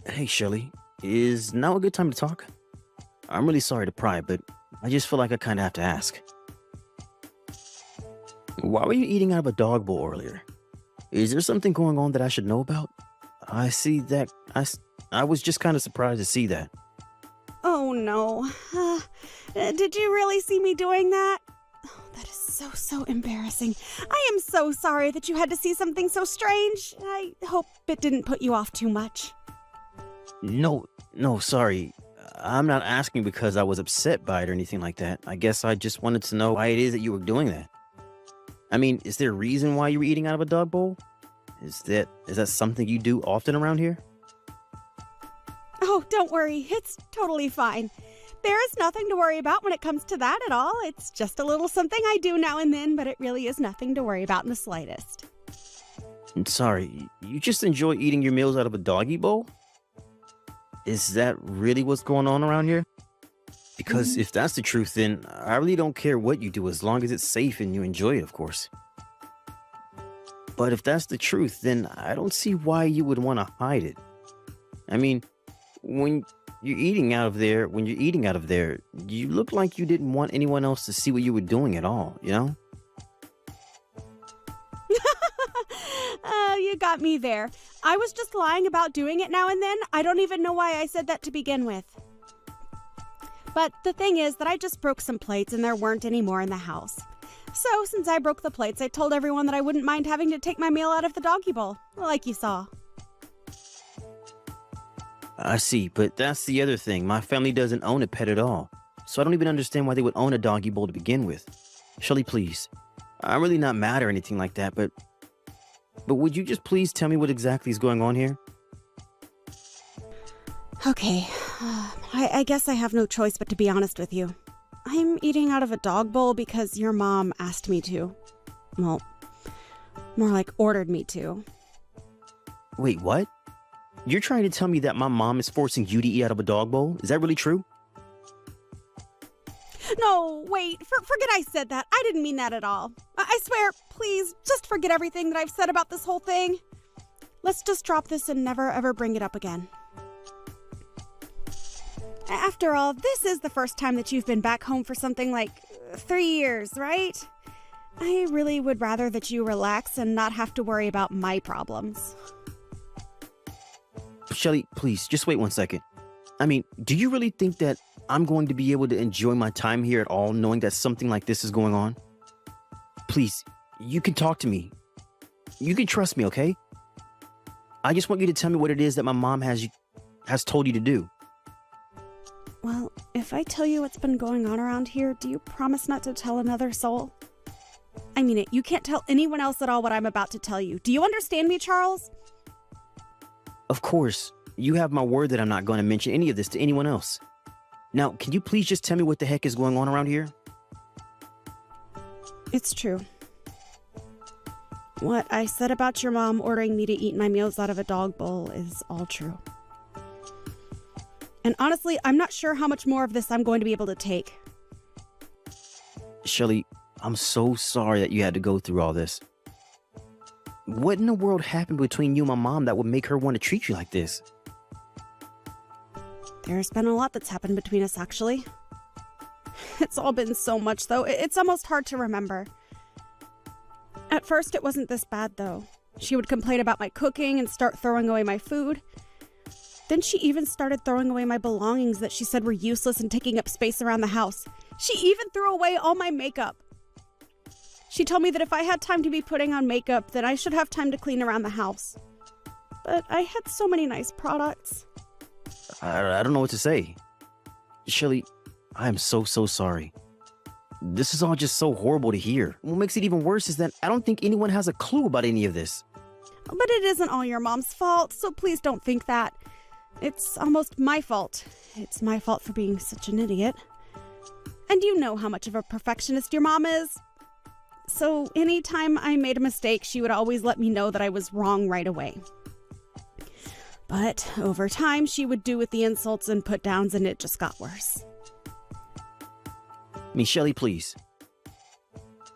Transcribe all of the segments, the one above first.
Hey, Shelly, is now a good time to talk? I'm really sorry to pry, but I just feel like I kind of have to ask. Why were you eating out of a dog bowl earlier? Is there something going on that I should know about? I see that. I was just kind of surprised to see that. Oh no. Did you really see me doing that? Oh, that is so embarrassing. I am so sorry that you had to see something so strange. I hope it didn't put you off too much. No, sorry. I'm not asking because I was upset by it or anything like that. I guess I just wanted to know why it is that you were doing that. I mean, is there a reason why you were eating out of a dog bowl? Is that something you do often around here? Oh, don't worry. It's totally fine. There is nothing to worry about when it comes to that at all. It's just a little something I do now and then, but it really is nothing to worry about in the slightest. I'm sorry, you just enjoy eating your meals out of a doggy bowl? Is that really what's going on around here? Because if that's the truth, then I really don't care what you do as long as it's safe and you enjoy it, of course. But if that's the truth, then I don't see why you would want to hide it. I mean, when you're eating out of there, you look like you didn't want anyone else to see what you were doing at all, you know? You got me there. I was just lying about doing it now and then. I don't even know why I said that to begin with. But the thing is that I just broke some plates and there weren't any more in the house. So since I broke the plates, I told everyone that I wouldn't mind having to take my meal out of the doggy bowl, like you saw. I see, but that's the other thing. My family doesn't own a pet at all. So I don't even understand why they would own a doggy bowl to begin with. Shelly, please. I'm really not mad or anything like that, but would you just please tell me what exactly is going on here? Okay, I guess I have no choice but to be honest with you. I'm eating out of a dog bowl because your mom asked me to. Well, more like ordered me to. Wait, what? You're trying to tell me that my mom is forcing you to eat out of a dog bowl? Is that really true? No, wait, forget I said that. I didn't mean that at all. I swear, please, just forget everything that I've said about this whole thing. Let's just drop this and never ever bring it up again. After all, this is the first time that you've been back home for something like 3 years, right? I really would rather that you relax and not have to worry about my problems. Shelly, please, just wait 1 second. I mean, do you really think that I'm going to be able to enjoy my time here at all knowing that something like this is going on? Please, you can talk to me. You can trust me, okay? I just want you to tell me what it is that my mom has told you to do. Well, if I tell you what's been going on around here, do you promise not to tell another soul? I mean it, you can't tell anyone else at all what I'm about to tell you. Do you understand me, Charles? Of course, you have my word that I'm not going to mention any of this to anyone else. Now, can you please just tell me what the heck is going on around here? It's true. What I said about your mom ordering me to eat my meals out of a dog bowl is all true. And honestly, I'm not sure how much more of this I'm going to be able to take. Shelly, I'm so sorry that you had to go through all this. What in the world happened between you and my mom that would make her want to treat you like this? There's been a lot that's happened between us, actually. It's all been so much, though. It's almost hard to remember. At first, it wasn't this bad, though. She would complain about my cooking and start throwing away my food. Then she even started throwing away my belongings that she said were useless and taking up space around the house. She even threw away all my makeup. She told me that if I had time to be putting on makeup, then I should have time to clean around the house. But I had so many nice products. I don't know what to say. Shelly, I am so sorry. This is all just so horrible to hear. What makes it even worse is that I don't think anyone has a clue about any of this. But it isn't all your mom's fault, so please don't think that. It's almost my fault. It's my fault for being such an idiot. And you know how much of a perfectionist your mom is. So anytime I made a mistake, she would always let me know that I was wrong right away. But over time, she would do with the insults and put downs, and it just got worse. I mean, Shelly, please.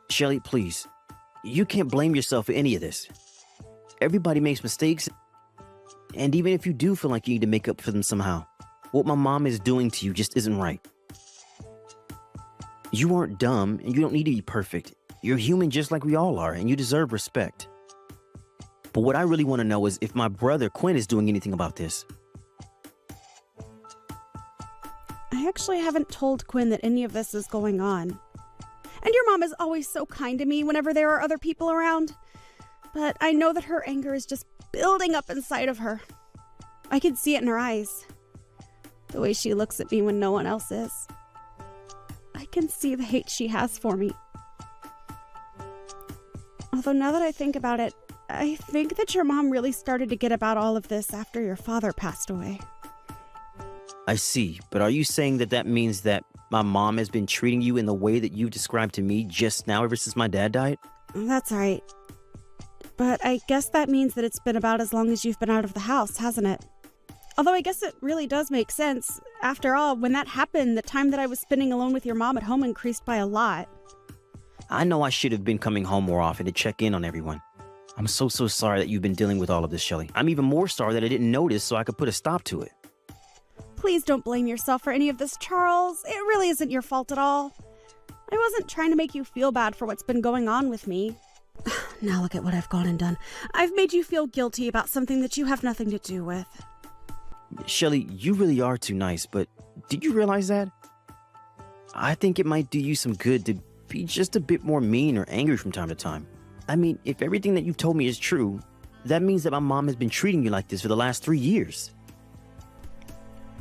Shelly, please. You can't blame yourself for any of this. Everybody makes mistakes. And even if you do feel like you need to make up for them somehow, what my mom is doing to you just isn't right. You aren't dumb, and you don't need to be perfect. You're human just like we all are, and you deserve respect. But what I really want to know is if my brother Quinn is doing anything about this. I actually haven't told Quinn that any of this is going on. And your mom is always so kind to me whenever there are other people around. But I know that her anger is just building up inside of her. I can see it in her eyes. The way she looks at me when no one else is. I can see the hate she has for me. Although now that I think about it, I think that your mom really started to get about all of this after your father passed away. I see, but are you saying that that means that my mom has been treating you in the way that you've described to me just now ever since my dad died? That's right. But I guess that means that it's been about as long as you've been out of the house, hasn't it? Although I guess it really does make sense. After all, when that happened, the time that I was spending alone with your mom at home increased by a lot. I know I should have been coming home more often to check in on everyone. I'm so sorry that you've been dealing with all of this, Shelly. I'm even more sorry that I didn't notice so I could put a stop to it. Please don't blame yourself for any of this, Charles. It really isn't your fault at all. I wasn't trying to make you feel bad for what's been going on with me. Now look at what I've gone and done. I've made you feel guilty about something that you have nothing to do with. Shelly, you really are too nice, but did you realize that? I think it might do you some good to be just a bit more mean or angry from time to time. I mean, if everything that you've told me is true, that means that my mom has been treating you like this for the last 3 years.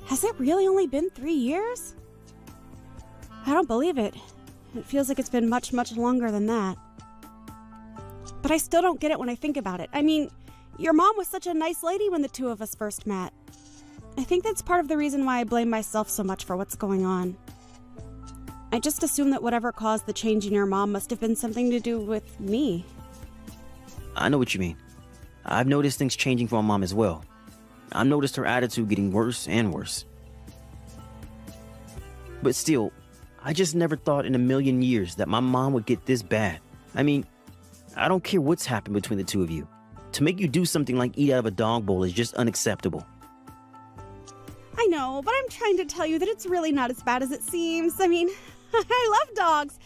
Has it really only been 3 years? I don't believe it. It feels like it's been much, much longer than that. But I still don't get it when I think about it. I mean, your mom was such a nice lady when the two of us first met. I think that's part of the reason why I blame myself so much for what's going on. I just assume that whatever caused the change in your mom must have been something to do with me. I know what you mean. I've noticed things changing for my mom as well. I've noticed her attitude getting worse and worse. But still, I just never thought in a million years that my mom would get this bad. I mean, I don't care what's happened between the two of you. To make you do something like eat out of a dog bowl is just unacceptable. I know, but I'm trying to tell you that it's really not as bad as it seems. I mean, I love dogs.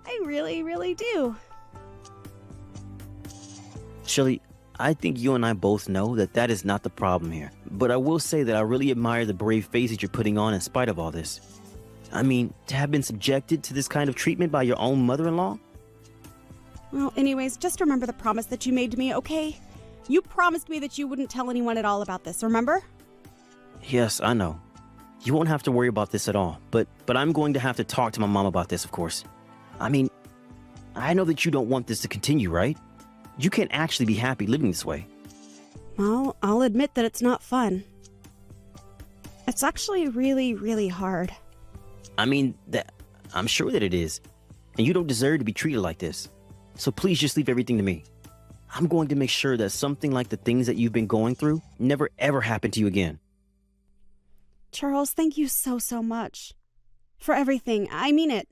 I really, really do. Shelly, I think you and I both know that that is not the problem here. But I will say that I really admire the brave face that you're putting on in spite of all this. I mean, to have been subjected to this kind of treatment by your own mother-in-law? Well, anyways, just remember the promise that you made to me, okay? You promised me that you wouldn't tell anyone at all about this, remember? Yes, I know. You won't have to worry about this at all, but I'm going to have to talk to my mom about this, of course. I mean, I know that you don't want this to continue, right? You can't actually be happy living this way. Well, I'll admit that it's not fun. It's actually really, really hard. I mean, I'm sure that it is. And you don't deserve to be treated like this. So please just leave everything to me. I'm going to make sure that something like the things that you've been going through never ever happen to you again. Charles, thank you so, so much. For everything. I mean it.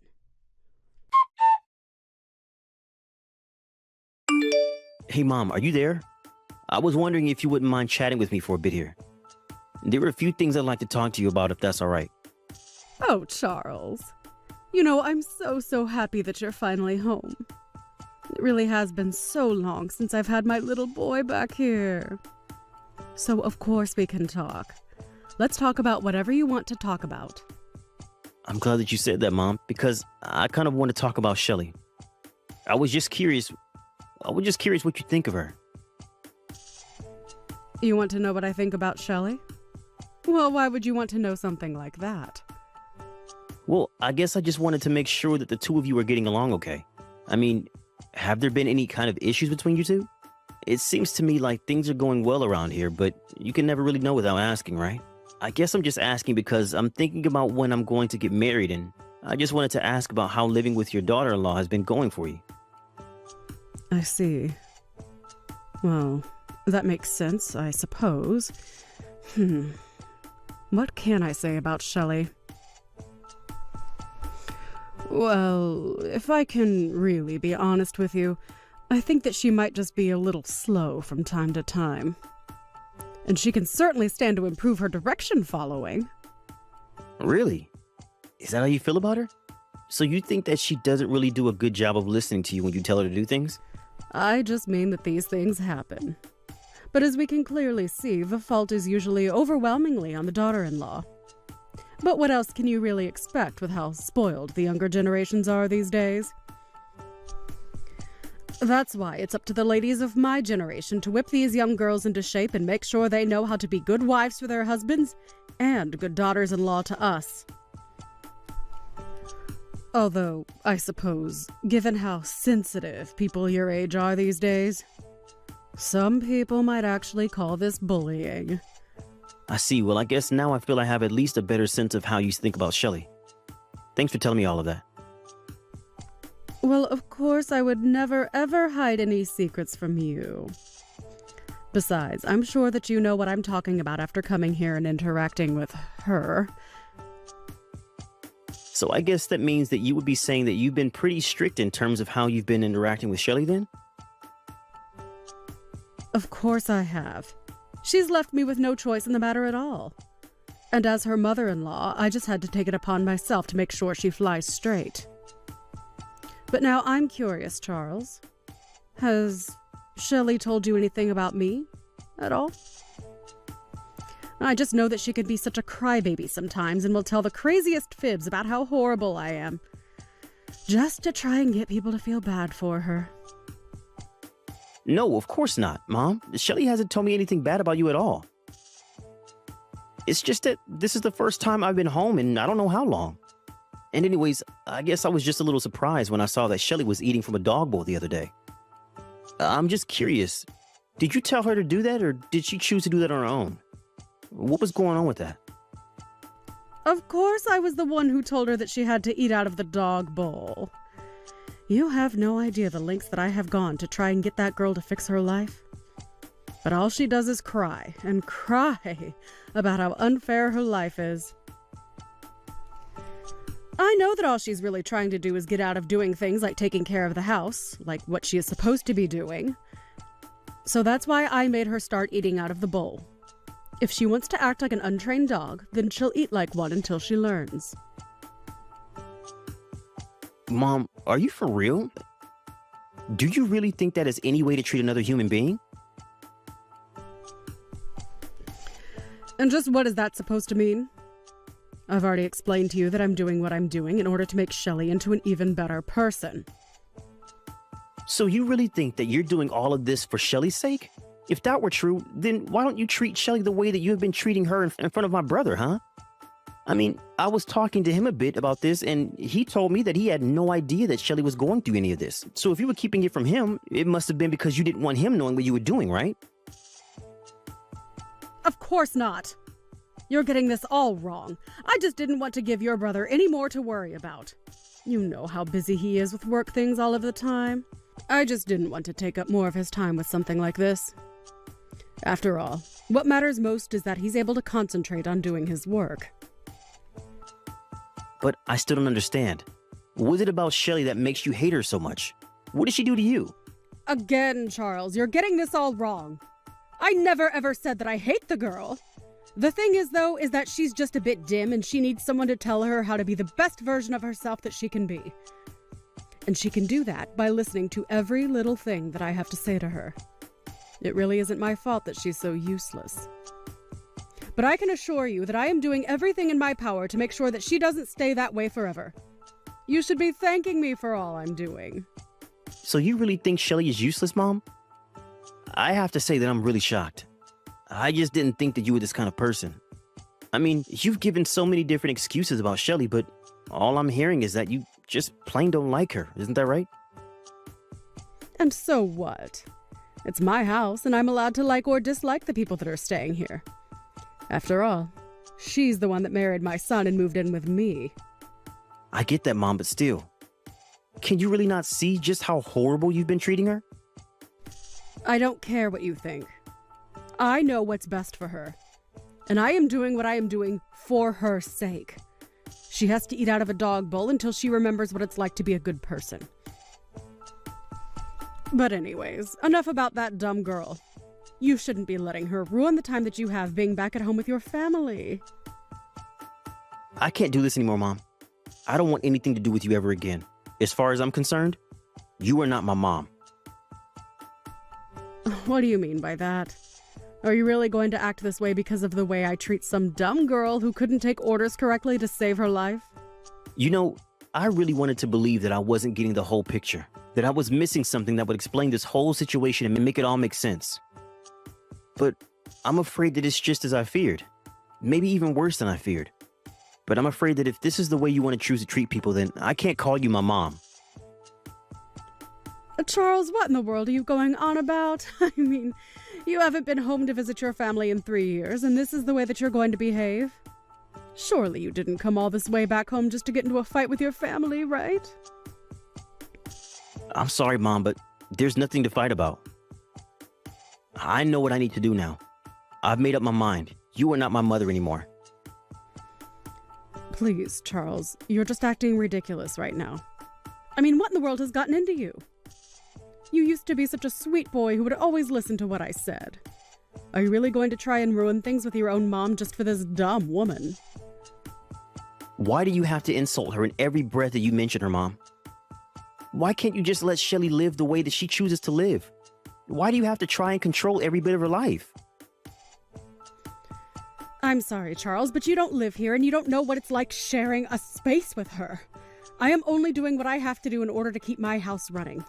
Hey, Mom, are you there? I was wondering if you wouldn't mind chatting with me for a bit here. There were a few things I'd like to talk to you about, if that's all right. Oh, Charles. You know, I'm so happy that you're finally home. It really has been so long since I've had my little boy back here. So, of course, we can talk. Let's talk about whatever you want to talk about. I'm glad that you said that, Mom, because I kind of want to talk about Shelly. I was just curious what you think of her. You want to know what I think about Shelley? Well, why would you want to know something like that? Well, I guess I just wanted to make sure that the two of you are getting along okay. I mean, have there been any kind of issues between you two? It seems to me like things are going well around here, but you can never really know without asking, right? I guess I'm just asking because I'm thinking about when I'm going to get married, and I just wanted to ask about how living with your daughter-in-law has been going for you. I see. Well, that makes sense, I suppose. What can I say about Shelley? Well, if I can really be honest with you, I think that she might just be a little slow from time to time. And she can certainly stand to improve her direction following. Really? Is that how you feel about her? So you think that she doesn't really do a good job of listening to you when you tell her to do things? I just mean that these things happen. But as we can clearly see, the fault is usually overwhelmingly on the daughter-in-law. But what else can you really expect with how spoiled the younger generations are these days? That's why it's up to the ladies of my generation to whip these young girls into shape and make sure they know how to be good wives for their husbands and good daughters-in-law to us. Although, I suppose, given how sensitive people your age are these days, some people might actually call this bullying. I see. Well, I guess now I feel I have at least a better sense of how you think about Shelly. Thanks for telling me all of that. Well, of course, I would never ever hide any secrets from you. Besides, I'm sure that you know what I'm talking about after coming here and interacting with her. So I guess that means that you would be saying that you've been pretty strict in terms of how you've been interacting with Shelly then? Of course I have. She's left me with no choice in the matter at all. And as her mother-in-law, I just had to take it upon myself to make sure she flies straight. But now I'm curious, Charles. Has Shelly told you anything about me at all? I just know that she can be such a crybaby sometimes and will tell the craziest fibs about how horrible I am, just to try and get people to feel bad for her. No, of course not, Mom. Shelly hasn't told me anything bad about you at all. It's just that this is the first time I've been home in I don't know how long. And anyways, I guess I was just a little surprised when I saw that Shelly was eating from a dog bowl the other day. I'm just curious. Did you tell her to do that, or did she choose to do that on her own? What was going on with that? Of course I was the one who told her that she had to eat out of the dog bowl. You have no idea the lengths that I have gone to try and get that girl to fix her life. But all she does is cry and cry about how unfair her life is. I know that all she's really trying to do is get out of doing things like taking care of the house, like what she is supposed to be doing. So that's why I made her start eating out of the bowl. If she wants to act like an untrained dog, then she'll eat like one until she learns. Mom, are you for real? Do you really think that is any way to treat another human being? And just what is that supposed to mean? I've already explained to you that I'm doing what I'm doing in order to make Shelly into an even better person. So you really think that you're doing all of this for Shelly's sake? If that were true, then why don't you treat Shelly the way that you have been treating her in front of my brother, huh? I mean, I was talking to him a bit about this, and he told me that he had no idea that Shelly was going through any of this. So if you were keeping it from him, it must have been because you didn't want him knowing what you were doing, right? Of course not. You're getting this all wrong. I just didn't want to give your brother any more to worry about. You know how busy he is with work things all of the time. I just didn't want to take up more of his time with something like this. After all, what matters most is that he's able to concentrate on doing his work. But I still don't understand. What is it about Shelly that makes you hate her so much? What did she do to you? Again, Charles, you're getting this all wrong. I never ever said that I hate the girl. The thing is, though, is that she's just a bit dim and she needs someone to tell her how to be the best version of herself that she can be. And she can do that by listening to every little thing that I have to say to her. It really isn't my fault that she's so useless. But I can assure you that I am doing everything in my power to make sure that she doesn't stay that way forever. You should be thanking me for all I'm doing. So you really think Shelly is useless, Mom? I have to say that I'm really shocked. I just didn't think that you were this kind of person. I mean, you've given so many different excuses about Shelly, but all I'm hearing is that you just plain don't like her. Isn't that right? And so what? It's my house, and I'm allowed to like or dislike the people that are staying here. After all, she's the one that married my son and moved in with me. I get that, Mom, but still. Can you really not see just how horrible you've been treating her? I don't care what you think. I know what's best for her. And I am doing what I am doing for her sake. She has to eat out of a dog bowl until she remembers what it's like to be a good person. But anyways, enough about that dumb girl. You shouldn't be letting her ruin the time that you have being back at home with your family. I can't do this anymore, Mom. I don't want anything to do with you ever again. As far as I'm concerned, you are not my mom. What do you mean by that? Are you really going to act this way because of the way I treat some dumb girl who couldn't take orders correctly to save her life? You know, I really wanted to believe that I wasn't getting the whole picture, that I was missing something that would explain this whole situation and make it all make sense. But I'm afraid that it's just as I feared. Maybe even worse than I feared. But I'm afraid that if this is the way you want to choose to treat people, then I can't call you my mom. Charles, what in the world are you going on about? I mean, you haven't been home to visit your family in 3 years, and this is the way that you're going to behave? Surely you didn't come all this way back home just to get into a fight with your family, right? I'm sorry, Mom, but there's nothing to fight about. I know what I need to do now. I've made up my mind. You are not my mother anymore. Please, Charles, you're just acting ridiculous right now. I mean, what in the world has gotten into you? You used to be such a sweet boy who would always listen to what I said. Are you really going to try and ruin things with your own mom just for this dumb woman? Why do you have to insult her in every breath that you mention her, Mom? Why can't you just let Shelly live the way that she chooses to live? Why do you have to try and control every bit of her life? I'm sorry, Charles, but you don't live here and you don't know what it's like sharing a space with her. I am only doing what I have to do in order to keep my house running.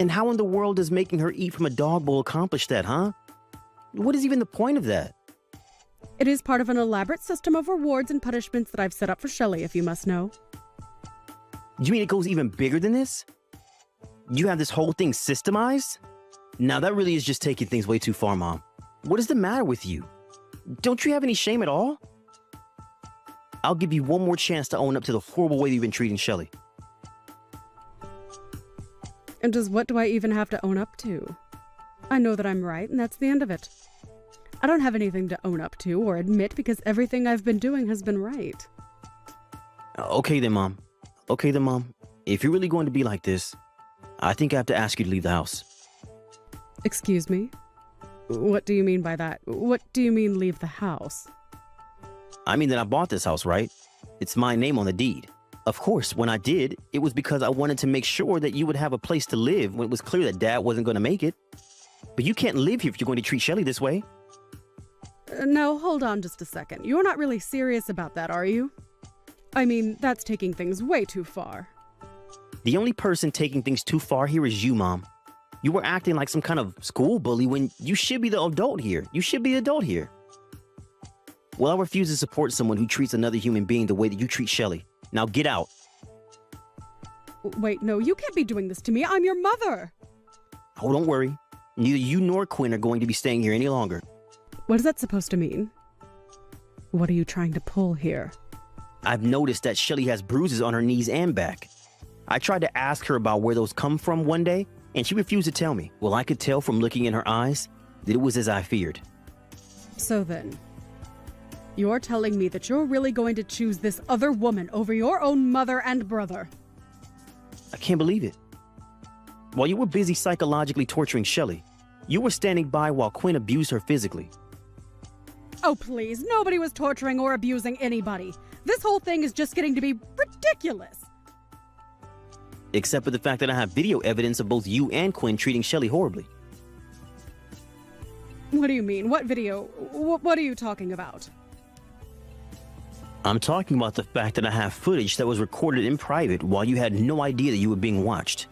And how in the world does making her eat from a dog bowl accomplish that, huh? What is even the point of that? It is part of an elaborate system of rewards and punishments that I've set up for Shelly, if you must know. You mean it goes even bigger than this? You have this whole thing systemized? Now that really is just taking things way too far, Mom. What is the matter with you? Don't you have any shame at all? I'll give you one more chance to own up to the horrible way you've been treating Shelly. And just what do I even have to own up to? I know that I'm right, and that's the end of it. I don't have anything to own up to or admit because everything I've been doing has been right. Okay then, Mom. Okay then, Mom. If you're really going to be like this, I think I have to ask you to leave the house. Excuse me? What do you mean by that? What do you mean leave the house? I mean that I bought this house, right? It's my name on the deed. Of course, when I did, it was because I wanted to make sure that you would have a place to live when it was clear that Dad wasn't going to make it. But you can't live here if you're going to treat Shelly this way. No, hold on just a second. You're not really serious about that, are you? I mean, that's taking things way too far. The only person taking things too far here is you, Mom. You were acting like some kind of school bully when you should be the adult here. You should be the adult here. Well, I refuse to support someone who treats another human being the way that you treat Shelly. Now get out. Wait, no, you can't be doing this to me. I'm your mother. Oh, don't worry. Neither you nor Quinn are going to be staying here any longer. What is that supposed to mean? What are you trying to pull here? I've noticed that Shelly has bruises on her knees and back. I tried to ask her about where those come from one day, and she refused to tell me. Well, I could tell from looking in her eyes that it was as I feared. So then, you're telling me that you're really going to choose this other woman over your own mother and brother? I can't believe it. While you were busy psychologically torturing Shelly, you were standing by while Quinn abused her physically. Oh, please, nobody was torturing or abusing anybody. This whole thing is just getting to be ridiculous. Except for the fact that I have video evidence of both you and Quinn treating Shelly horribly. What do you mean? What video? What are you talking about? I'm talking about the fact that I have footage that was recorded in private while you had no idea that you were being watched.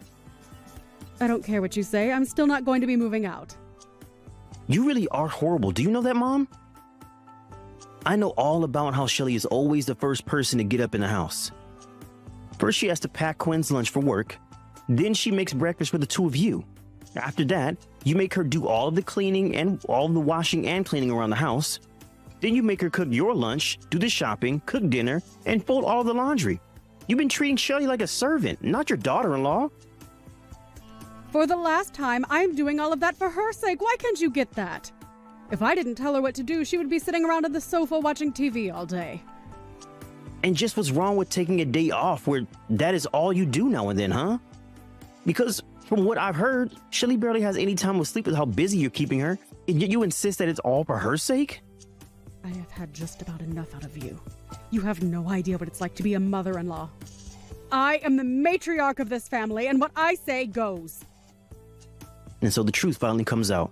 I don't care what you say. I'm still not going to be moving out. You really are horrible. Do you know that, Mom? I know all about how Shelly is always the first person to get up in the house. First, she has to pack Quinn's lunch for work. Then she makes breakfast for the two of you. After that, you make her do all of the cleaning and all of the washing and cleaning around the house. Then you make her cook your lunch, do the shopping, cook dinner, and fold all the laundry. You've been treating Shelly like a servant, not your daughter-in-law. For the last time, I'm doing all of that for her sake. Why can't you get that? If I didn't tell her what to do, she would be sitting around on the sofa watching TV all day. And just what's wrong with taking a day off where that is all you do now and then, huh? Because from what I've heard, Shelly barely has any time to sleep with how busy you're keeping her, And yet you insist that it's all for her sake? I have had just about enough out of you. You have no idea what it's like to be a mother-in-law. I am the matriarch of this family, and what I say goes. And so the truth finally comes out.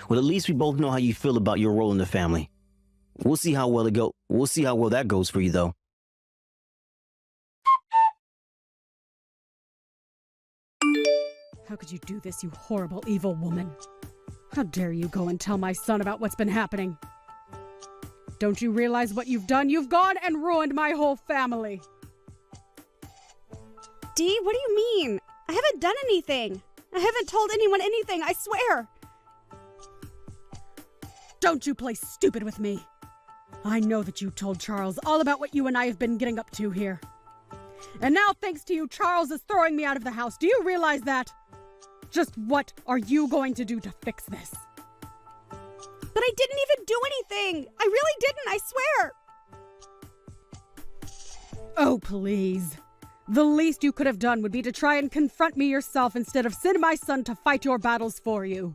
Well, at least we both know how you feel about your role in the family. We'll see how well that goes for you, though. How could you do this, you horrible, evil woman? How dare you go and tell my son about what's been happening? Don't you realize what you've done? You've gone and ruined my whole family. Dee, what do you mean? I haven't done anything. I haven't told anyone anything, I swear. Don't you play stupid with me. I know that you told Charles all about what you and I have been getting up to here. And now, thanks to you, Charles is throwing me out of the house. Do you realize that? Just what are you going to do to fix this? But I didn't even do anything. I really didn't, I swear. Oh, please. The least you could have done would be to try and confront me yourself instead of send my son to fight your battles for you.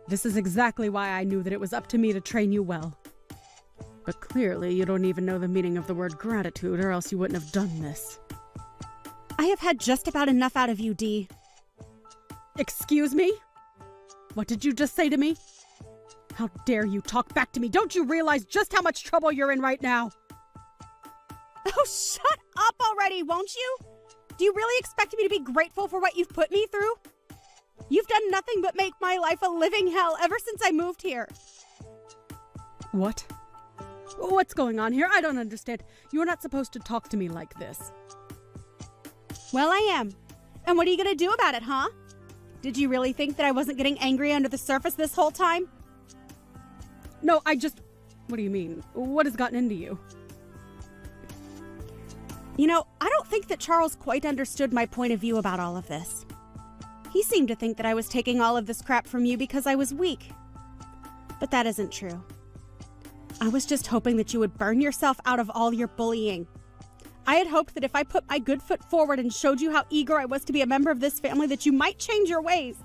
This is exactly why I knew that it was up to me to train you well. But clearly you don't even know the meaning of the word gratitude, or else you wouldn't have done this. I have had just about enough out of you, Dee. Excuse me? What did you just say to me? How dare you talk back to me? Don't you realize just how much trouble you're in right now? Oh, shut up already, won't you? Do you really expect me to be grateful for what you've put me through? You've done nothing but make my life a living hell ever since I moved here. What? What's going on here? I don't understand. You're not supposed to talk to me like this. Well, I am. And what are you going to do about it, huh? Did you really think that I wasn't getting angry under the surface this whole time? No, What do you mean? What has gotten into you? You know, I don't think that Charles quite understood my point of view about all of this. He seemed to think that I was taking all of this crap from you because I was weak. But that isn't true. I was just hoping that you would burn yourself out of all your bullying. I had hoped that if I put my good foot forward and showed you how eager I was to be a member of this family, that you might change your ways.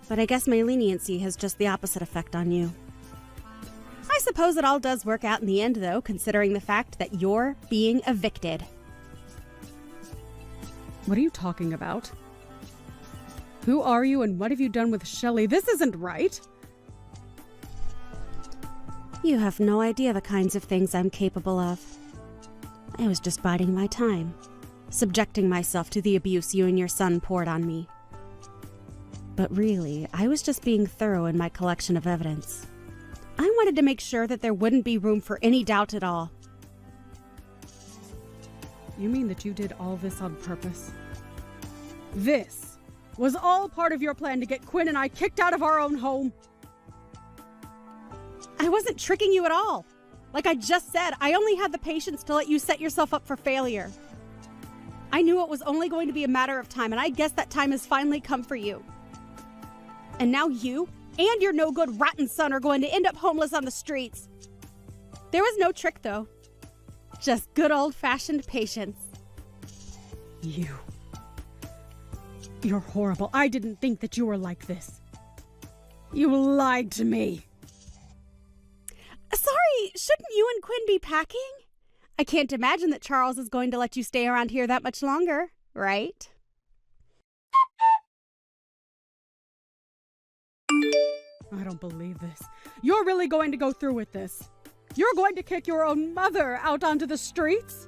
But I guess my leniency has just the opposite effect on you. I suppose it all does work out in the end, though, considering the fact that you're being evicted. What are you talking about? Who are you and what have you done with Shelley? This isn't right. You have no idea the kinds of things I'm capable of. I was just biding my time, subjecting myself to the abuse you and your son poured on me. But really, I was just being thorough in my collection of evidence. I wanted to make sure that there wouldn't be room for any doubt at all. You mean that you did all this on purpose? This was all part of your plan to get Quinn and I kicked out of our own home? I wasn't tricking you at all. Like I just said, I only had the patience to let you set yourself up for failure. I knew it was only going to be a matter of time, and I guess that time has finally come for you. And now you and your no-good rotten son are going to end up homeless on the streets. There was no trick, though. Just good old-fashioned patience. You're horrible. I didn't think that you were like this. You lied to me. Sorry, shouldn't you and Quinn be packing? I can't imagine that Charles is going to let you stay around here that much longer, right? I don't believe this. You're really going to go through with this. You're going to kick your own mother out onto the streets?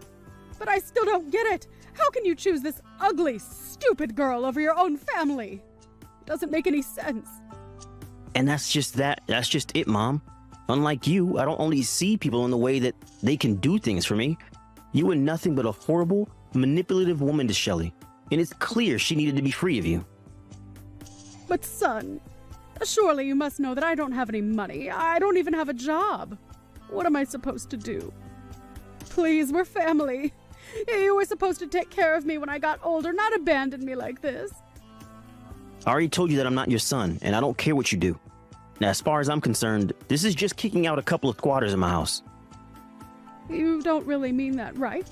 But I still don't get it. How can you choose this ugly, stupid girl over your own family? It doesn't make any sense. And that's just it, Mom. Unlike you, I don't only see people in the way that they can do things for me. You were nothing but a horrible, manipulative woman to Shelley. And it's clear she needed to be free of you. But son, surely you must know that I don't have any money. I don't even have a job. What am I supposed to do? Please, we're family. You were supposed to take care of me when I got older, not abandon me like this. I already told you that I'm not your son, and I don't care what you do. Now, as far as I'm concerned, this is just kicking out a couple of squatters in my house. You don't really mean that, right?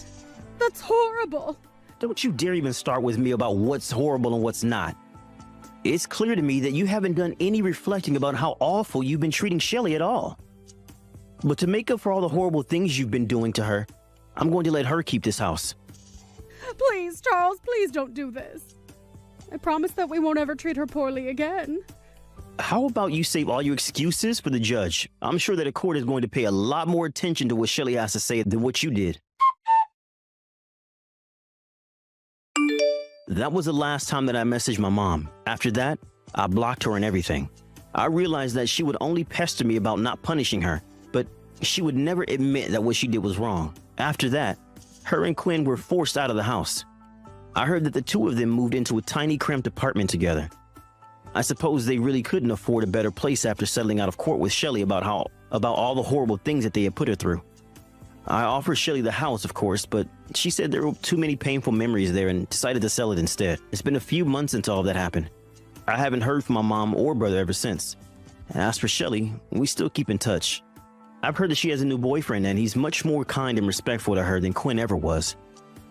That's horrible. Don't you dare even start with me about what's horrible and what's not. It's clear to me that you haven't done any reflecting about how awful you've been treating Shelly at all. But to make up for all the horrible things you've been doing to her, I'm going to let her keep this house. Please, Charles, please don't do this. I promise that we won't ever treat her poorly again. How about you save all your excuses for the judge? I'm sure that a court is going to pay a lot more attention to what Shelly has to say than what you did. That was the last time that I messaged my mom. After that, I blocked her and everything. I realized that she would only pester me about not punishing her, but she would never admit that what she did was wrong. After that, her and Quinn were forced out of the house. I heard that the two of them moved into a tiny cramped apartment together. I suppose they really couldn't afford a better place after settling out of court with Shelly about all the horrible things that they had put her through. I offered Shelly the house, of course, but she said there were too many painful memories there and decided to sell it instead. It's been a few months since all of that happened. I haven't heard from my mom or brother ever since. And as for Shelly, we still keep in touch. I've heard that she has a new boyfriend and he's much more kind and respectful to her than Quinn ever was.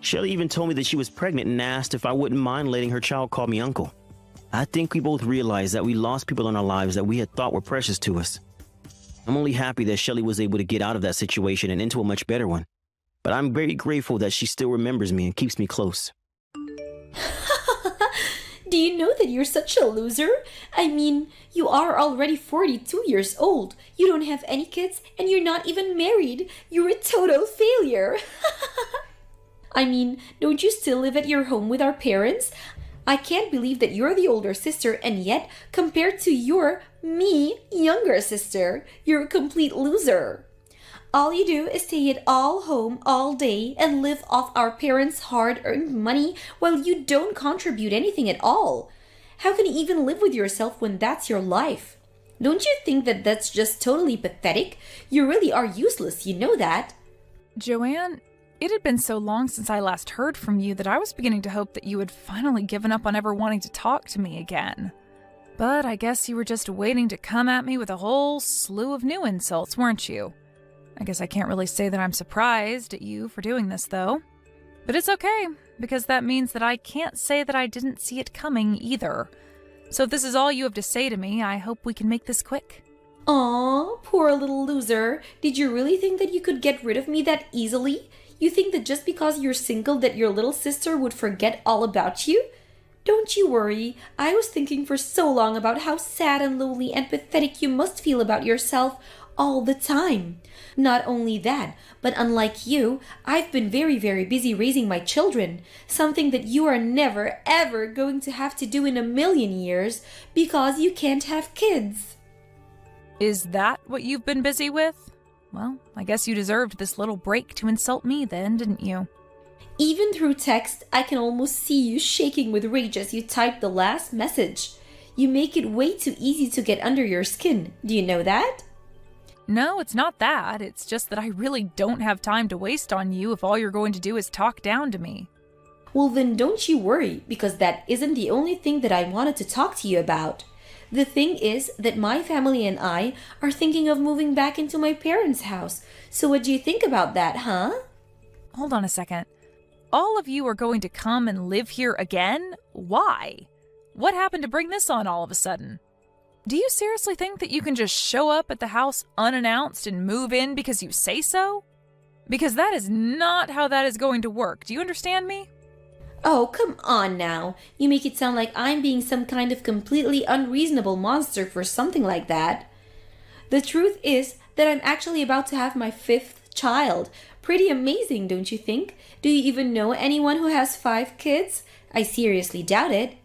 Shelly even told me that she was pregnant and asked if I wouldn't mind letting her child call me uncle. I think we both realized that we lost people in our lives that we had thought were precious to us. I'm only happy that Shelly was able to get out of that situation and into a much better one. But I'm very grateful that she still remembers me and keeps me close. Do you know that you're such a loser? I mean, you are already 42 years old. You don't have any kids and you're not even married. You're a total failure. I mean, don't you still live at your home with our parents? I can't believe that you're the older sister and yet, compared to your, younger sister, you're a complete loser. All you do is stay at all home all day and live off our parents' hard-earned money while you don't contribute anything at all. How can you even live with yourself when that's your life? Don't you think that that's just totally pathetic? You really are useless, you know that. Joanne, it had been so long since I last heard from you that I was beginning to hope that you had finally given up on ever wanting to talk to me again. But I guess you were just waiting to come at me with a whole slew of new insults, weren't you? I guess I can't really say that I'm surprised at you for doing this, though. But it's okay, because that means that I can't say that I didn't see it coming either. So if this is all you have to say to me, I hope we can make this quick. Aw, poor little loser. Did you really think that you could get rid of me that easily? You think that just because you're single that your little sister would forget all about you? Don't you worry. I was thinking for so long about how sad and lonely and pathetic you must feel about yourself all the time. Not only that, but unlike you, I've been very, very busy raising my children, something that you are never, ever going to have to do in a million years because you can't have kids. Is that what you've been busy with? Well, I guess you deserved this little break to insult me then, didn't you? Even through text, I can almost see you shaking with rage as you type the last message. You make it way too easy to get under your skin. Do you know that? No, it's not that. It's just that I really don't have time to waste on you if all you're going to do is talk down to me. Well, then don't you worry, because that isn't the only thing that I wanted to talk to you about. The thing is that my family and I are thinking of moving back into my parents' house. So what do you think about that, huh? Hold on a second. All of you are going to come and live here again? Why? What happened to bring this on all of a sudden? Do you seriously think that you can just show up at the house unannounced and move in because you say so? Because that is not how that is going to work. Do you understand me? Oh, come on now. You make it sound like I'm being some kind of completely unreasonable monster for something like that. The truth is that I'm actually about to have my 5th child. Pretty amazing, don't you think? Do you even know anyone who has 5 kids? I seriously doubt it.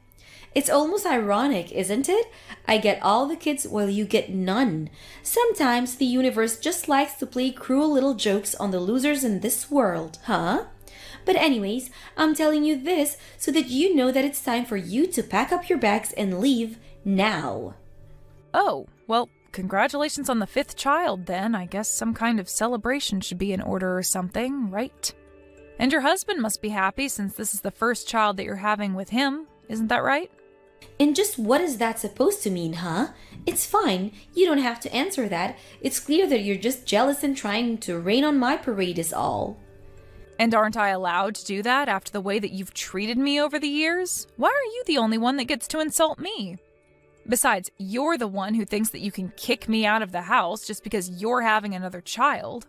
It's almost ironic, isn't it? I get all the kids while you get none. Sometimes the universe just likes to play cruel little jokes on the losers in this world, huh? But anyways, I'm telling you this so that you know that it's time for you to pack up your bags and leave now. Oh, well, congratulations on the 5th child then. I guess some kind of celebration should be in order or something, right? And your husband must be happy since this is the first child that you're having with him. Isn't that right? And just what is that supposed to mean, huh? It's fine. You don't have to answer that. It's clear that you're just jealous and trying to rain on my parade is all. And aren't I allowed to do that after the way that you've treated me over the years? Why are you the only one that gets to insult me? Besides, you're the one who thinks that you can kick me out of the house just because you're having another child.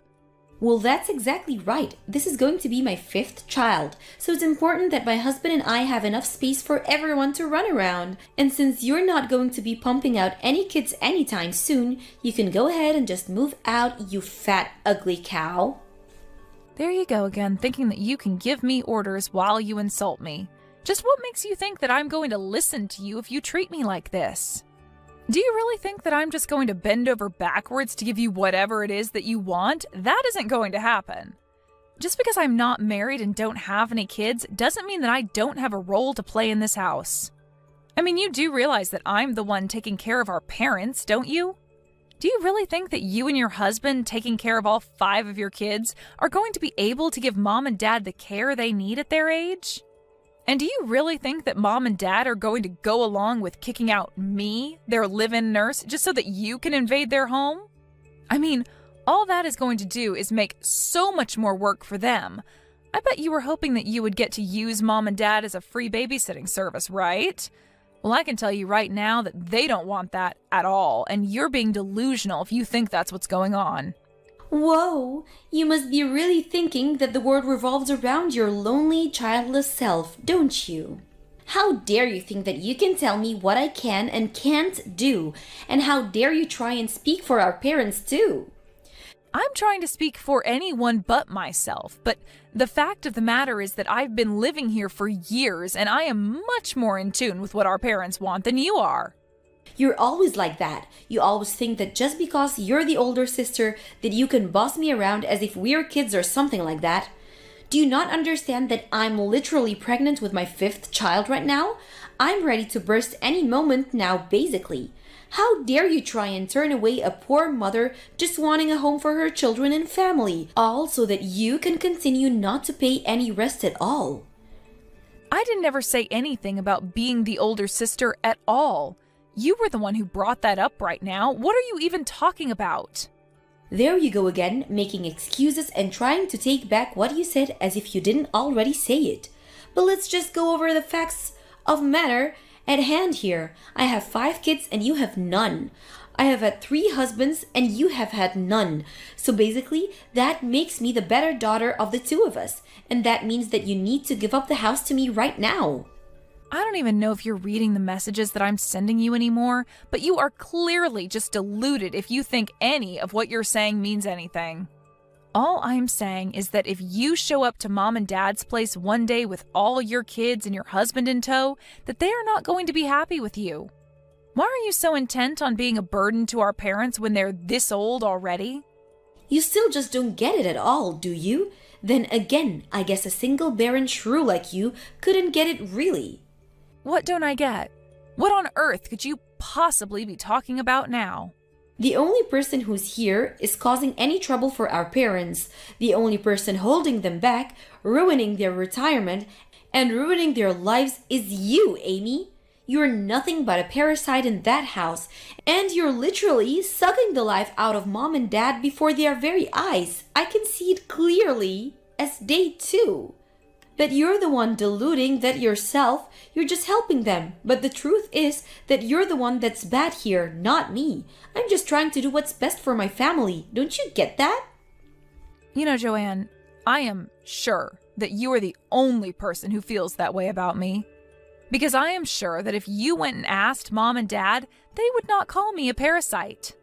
Well, that's exactly right. This is going to be my 5th child, so it's important that my husband and I have enough space for everyone to run around. And since you're not going to be pumping out any kids anytime soon, you can go ahead and just move out, you fat, ugly cow. There you go again, thinking that you can give me orders while you insult me. Just what makes you think that I'm going to listen to you if you treat me like this? Do you really think that I'm just going to bend over backwards to give you whatever it is that you want? That isn't going to happen. Just because I'm not married and don't have any kids doesn't mean that I don't have a role to play in this house. I mean, you do realize that I'm the one taking care of our parents, don't you? Do you really think that you and your husband taking care of all 5 of your kids are going to be able to give mom and dad the care they need at their age? And do you really think that mom and dad are going to go along with kicking out me, their live-in nurse, just so that you can invade their home? I mean, all that is going to do is make so much more work for them. I bet you were hoping that you would get to use mom and dad as a free babysitting service, right? Well, I can tell you right now that they don't want that at all, and you're being delusional if you think that's what's going on. Whoa, you must be really thinking that the world revolves around your lonely, childless self, don't you? How dare you think that you can tell me what I can and can't do, and how dare you try and speak for our parents too? I'm trying to speak for anyone but myself, but the fact of the matter is that I've been living here for years, and I am much more in tune with what our parents want than you are. You're always like that. You always think that just because you're the older sister that you can boss me around as if we're kids or something like that. Do you not understand that I'm literally pregnant with my 5th child right now? I'm ready to burst any moment now, basically. How dare you try and turn away a poor mother just wanting a home for her children and family, all so that you can continue not to pay any rest at all? I didn't ever say anything about being the older sister at all. You were the one who brought that up right now. What are you even talking about? There you go again, making excuses and trying to take back what you said as if you didn't already say it. But let's just go over the facts of matter at hand here. I have 5 kids and you have none. I have had 3 husbands and you have had none. So basically, that makes me the better daughter of the 2 of us. And that means that you need to give up the house to me right now. I don't even know if you're reading the messages that I'm sending you anymore, but you are clearly just deluded if you think any of what you're saying means anything. All I'm saying is that if you show up to mom and dad's place one day with all your kids and your husband in tow, that they are not going to be happy with you. Why are you so intent on being a burden to our parents when they're this old already? You still just don't get it at all, do you? Then again, I guess a single barren shrew like you couldn't get it really. What don't I get? What on earth could you possibly be talking about now? The only person who's here is causing any trouble for our parents. The only person holding them back, ruining their retirement, and ruining their lives is you, Amy. You're nothing but a parasite in that house, and you're literally sucking the life out of mom and dad before their very eyes. I can see it clearly as they too. But you're the one deluding that yourself, you're just helping them. But the truth is that you're the one that's bad here, not me. I'm just trying to do what's best for my family. Don't you get that? You know, Joanne, I am sure that you are the only person who feels that way about me. Because I am sure that if you went and asked mom and dad, they would not call me a parasite.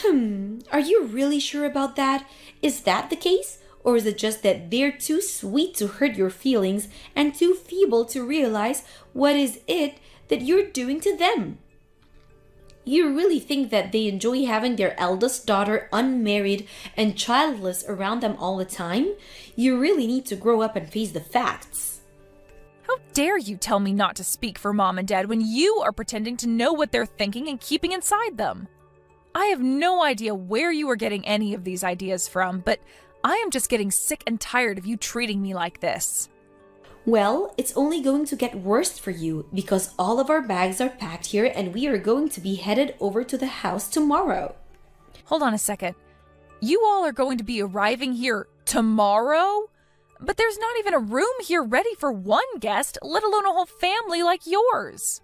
Are you really sure about that? Is that the case? Or is it just that they're too sweet to hurt your feelings and too feeble to realize what is it that you're doing to them? You really think that they enjoy having their eldest daughter unmarried and childless around them all the time? You really need to grow up and face the facts. How dare you tell me not to speak for mom and dad when you are pretending to know what they're thinking and keeping inside them? I have no idea where you are getting any of these ideas from, but I am just getting sick and tired of you treating me like this. Well, it's only going to get worse for you because all of our bags are packed here and we are going to be headed over to the house tomorrow. Hold on a second. You all are going to be arriving here tomorrow? But there's not even a room here ready for one guest, let alone a whole family like yours.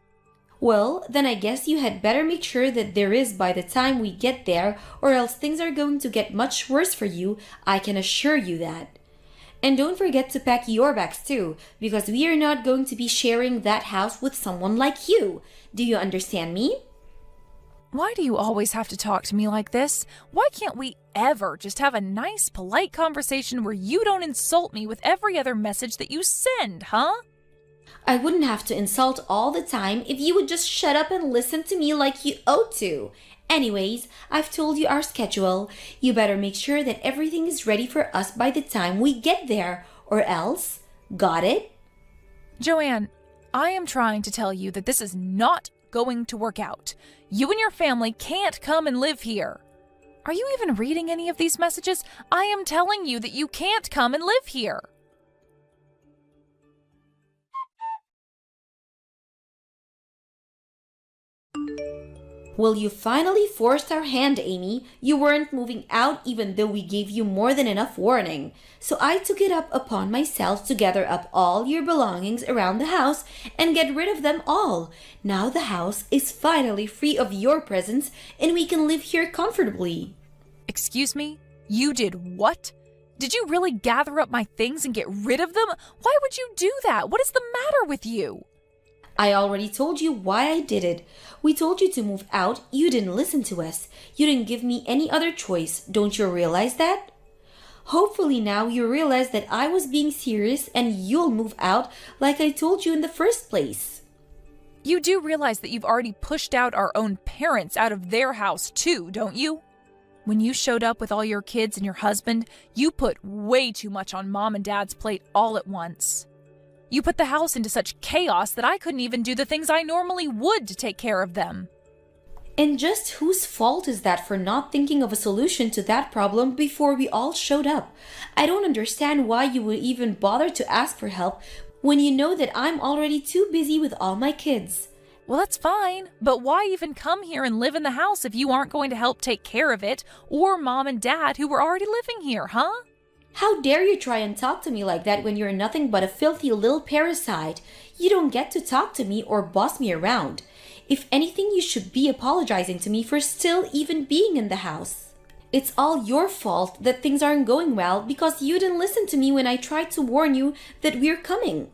Well, then I guess you had better make sure that there is by the time we get there, or else things are going to get much worse for you, I can assure you that. And don't forget to pack your bags too, because we are not going to be sharing that house with someone like you. Do you understand me? Why do you always have to talk to me like this? Why can't we ever just have a nice, polite conversation where you don't insult me with every other message that you send, huh? I wouldn't have to insult all the time if you would just shut up and listen to me like you ought to. Anyways, I've told you our schedule. You better make sure that everything is ready for us by the time we get there, or else. Got it? Joanne, I am trying to tell you that this is not going to work out. You and your family can't come and live here. Are you even reading any of these messages? I am telling you that you can't come and live here. Well, you finally forced our hand, Amy. You weren't moving out even though we gave you more than enough warning. So I took it up upon myself to gather up all your belongings around the house and get rid of them all. Now the house is finally free of your presence and we can live here comfortably. Excuse me? You did what? Did you really gather up my things and get rid of them? Why would you do that? What is the matter with you? I already told you why I did it. We told you to move out. You didn't listen to us. You didn't give me any other choice. Don't you realize that? Hopefully now you realize that I was being serious and you'll move out like I told you in the first place. You do realize that you've already pushed out our own parents out of their house too, don't you? When you showed up with all your kids and your husband, you put way too much on Mom and Dad's plate all at once. You put the house into such chaos that I couldn't even do the things I normally would to take care of them. And just whose fault is that for not thinking of a solution to that problem before we all showed up? I don't understand why you would even bother to ask for help when you know that I'm already too busy with all my kids. Well, that's fine, but why even come here and live in the house if you aren't going to help take care of it, or Mom and Dad who were already living here, huh? How dare you try and talk to me like that when you're nothing but a filthy little parasite? You don't get to talk to me or boss me around. If anything, you should be apologizing to me for still even being in the house. It's all your fault that things aren't going well because you didn't listen to me when I tried to warn you that we're coming.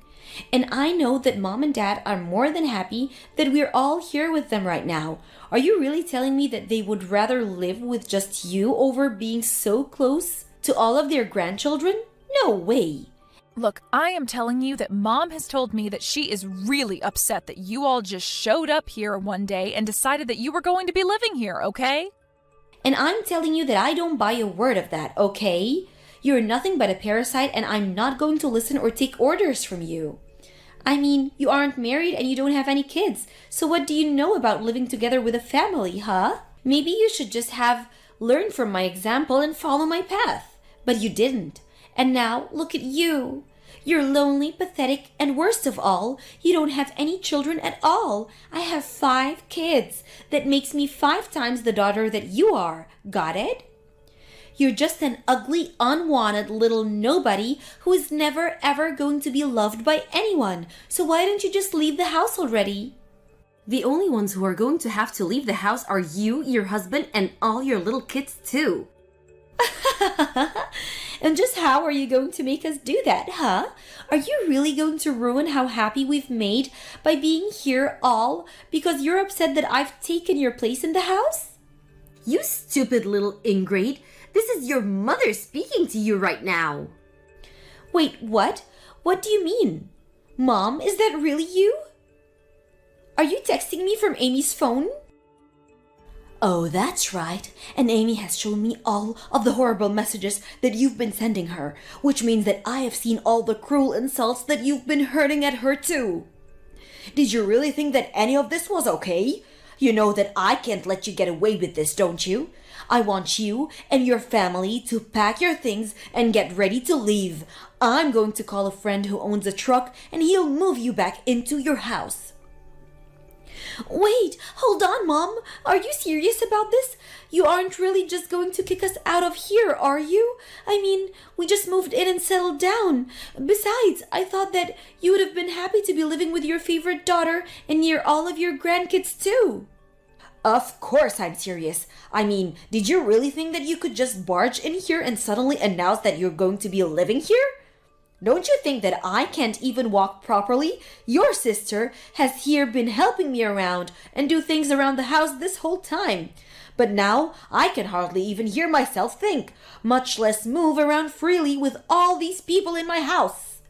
And I know that Mom and Dad are more than happy that we're all here with them right now. Are you really telling me that they would rather live with just you over being so close to all of their grandchildren? No way. Look, I am telling you that Mom has told me that she is really upset that you all just showed up here one day and decided that you were going to be living here, okay? And I'm telling you that I don't buy a word of that, okay? You're nothing but a parasite and I'm not going to listen or take orders from you. I mean, you aren't married and you don't have any kids, so what do you know about living together with a family, huh? Maybe you should just have learned from my example and follow my path. But you didn't. And now, look at you. You're lonely, pathetic, and worst of all, you don't have any children at all. I have 5 kids. That makes me 5 times the daughter that you are. Got it? You're just an ugly, unwanted little nobody who is never ever going to be loved by anyone. So why don't you just leave the house already? The only ones who are going to have to leave the house are you, your husband, and all your little kids too. And just how are you going to make us do that, huh? Are you really going to ruin how happy we've made by being here all because you're upset that I've taken your place in the house? You stupid little ingrate. This is your mother speaking to you right now. Wait, what? What do you mean? Mom, is that really you? Are you texting me from Amy's phone? Oh, that's right. And Amy has shown me all of the horrible messages that you've been sending her, which means that I have seen all the cruel insults that you've been hurting at her too. Did you really think that any of this was okay? You know that I can't let you get away with this, don't you? I want you and your family to pack your things and get ready to leave. I'm going to call a friend who owns a truck and he'll move you back into your house. Wait, hold on, Mom. Are you serious about this? You aren't really just going to kick us out of here, are you? I mean, we just moved in and settled down. Besides, I thought that you would have been happy to be living with your favorite daughter and near all of your grandkids too. Of course I'm serious. I mean, did you really think that you could just barge in here and suddenly announce that you're going to be living here? Don't you think that I can't even walk properly? Your sister has here been helping me around and do things around the house this whole time. But now I can hardly even hear myself think, much less move around freely with all these people in my house.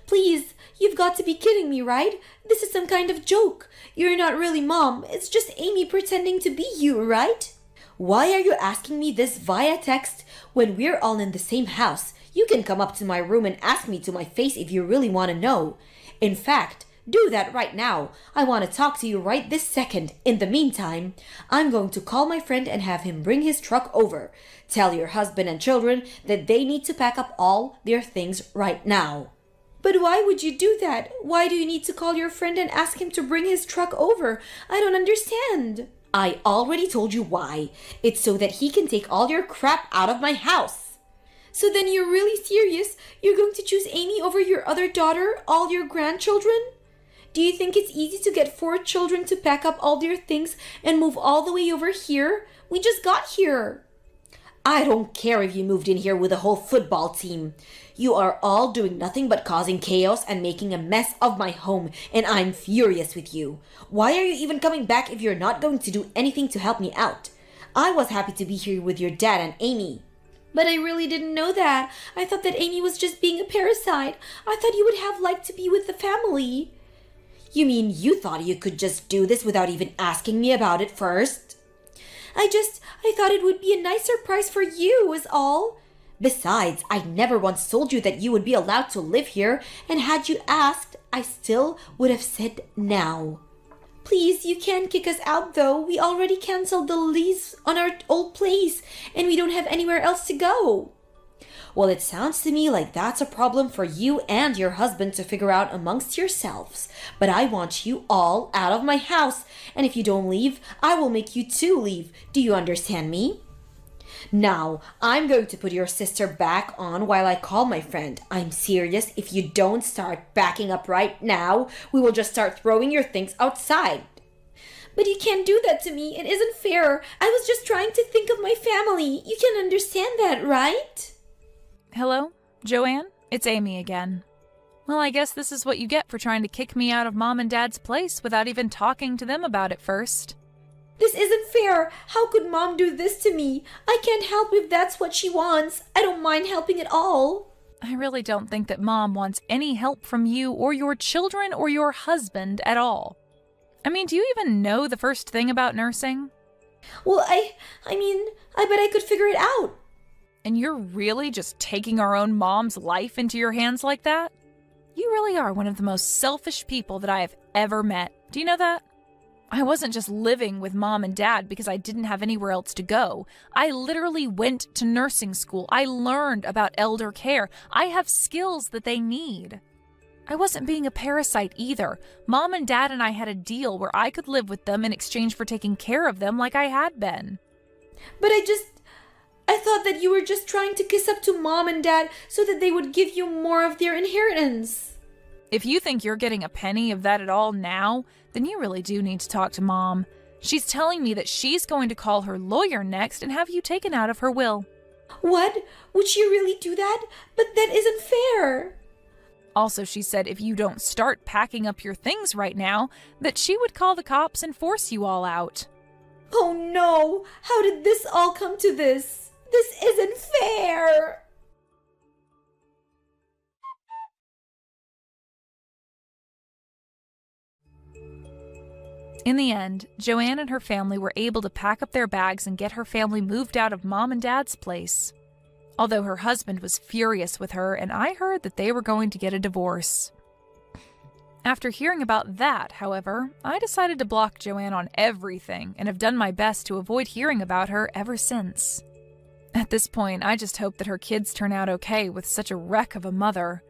Please, you've got to be kidding me, right? This is some kind of joke. You're not really Mom. It's just Amy pretending to be you, right? Why are you asking me this via text when we're all in the same house? You can come up to my room and ask me to my face if you really want to know. In fact, do that right now. I want to talk to you right this second. In the meantime, I'm going to call my friend and have him bring his truck over. Tell your husband and children that they need to pack up all their things right now. But why would you do that? Why do you need to call your friend and ask him to bring his truck over? I don't understand. I already told you why. It's so that he can take all your crap out of my house. So then you're really serious? You're going to choose Amy over your other daughter, all your grandchildren? Do you think it's easy to get 4 children to pack up all their things and move all the way over here? We just got here. I don't care if you moved in here with a whole football team. You are all doing nothing but causing chaos and making a mess of my home, and I'm furious with you. Why are you even coming back if you're not going to do anything to help me out? I was happy to be here with your dad and Amy. But I really didn't know that. I thought that Amy was just being a parasite. I thought you would have liked to be with the family. You mean you thought you could just do this without even asking me about it first? I thought it would be a nice surprise for you, is all. Besides, I never once told you that you would be allowed to live here, and had you asked, I still would have said now. Please, you can't kick us out though. We already canceled the lease on our old place, and we don't have anywhere else to go. Well, it sounds to me like that's a problem for you and your husband to figure out amongst yourselves. But I want you all out of my house, and if you don't leave, I will make you too leave. Do you understand me? Now, I'm going to put your sister back on while I call my friend. I'm serious. If you don't start backing up right now, we will just start throwing your things outside. But you can't do that to me. It isn't fair. I was just trying to think of my family. You can understand that, right? Hello, Joanne? It's Amy again. Well, I guess this is what you get for trying to kick me out of Mom and Dad's place without even talking to them about it first. This isn't fair. How could Mom do this to me? I can't help if that's what she wants. I don't mind helping at all. I really don't think that Mom wants any help from you or your children or your husband at all. I mean, do you even know the first thing about nursing? Well, I bet I could figure it out. And you're really just taking our own mom's life into your hands like that? You really are one of the most selfish people that I have ever met. Do you know that? I wasn't just living with Mom and Dad because I didn't have anywhere else to go. I literally went to nursing school. I learned about elder care. I have skills that they need. I wasn't being a parasite either. Mom and Dad and I had a deal where I could live with them in exchange for taking care of them like I had been. But I thought that you were just trying to kiss up to Mom and Dad so that they would give you more of their inheritance. If you think you're getting a penny of that at all now, then you really do need to talk to Mom. She's telling me that she's going to call her lawyer next and have you taken out of her will. What? Would she really do that? But that isn't fair. Also, she said if you don't start packing up your things right now, that she would call the cops and force you all out. Oh no! How did this all come to this? This isn't fair! In the end, Joanne and her family were able to pack up their bags and get her family moved out of Mom and Dad's place. Although her husband was furious with her, and I heard that they were going to get a divorce. After hearing about that, however, I decided to block Joanne on everything and have done my best to avoid hearing about her ever since. At this point, I just hope that her kids turn out okay with such a wreck of a mother.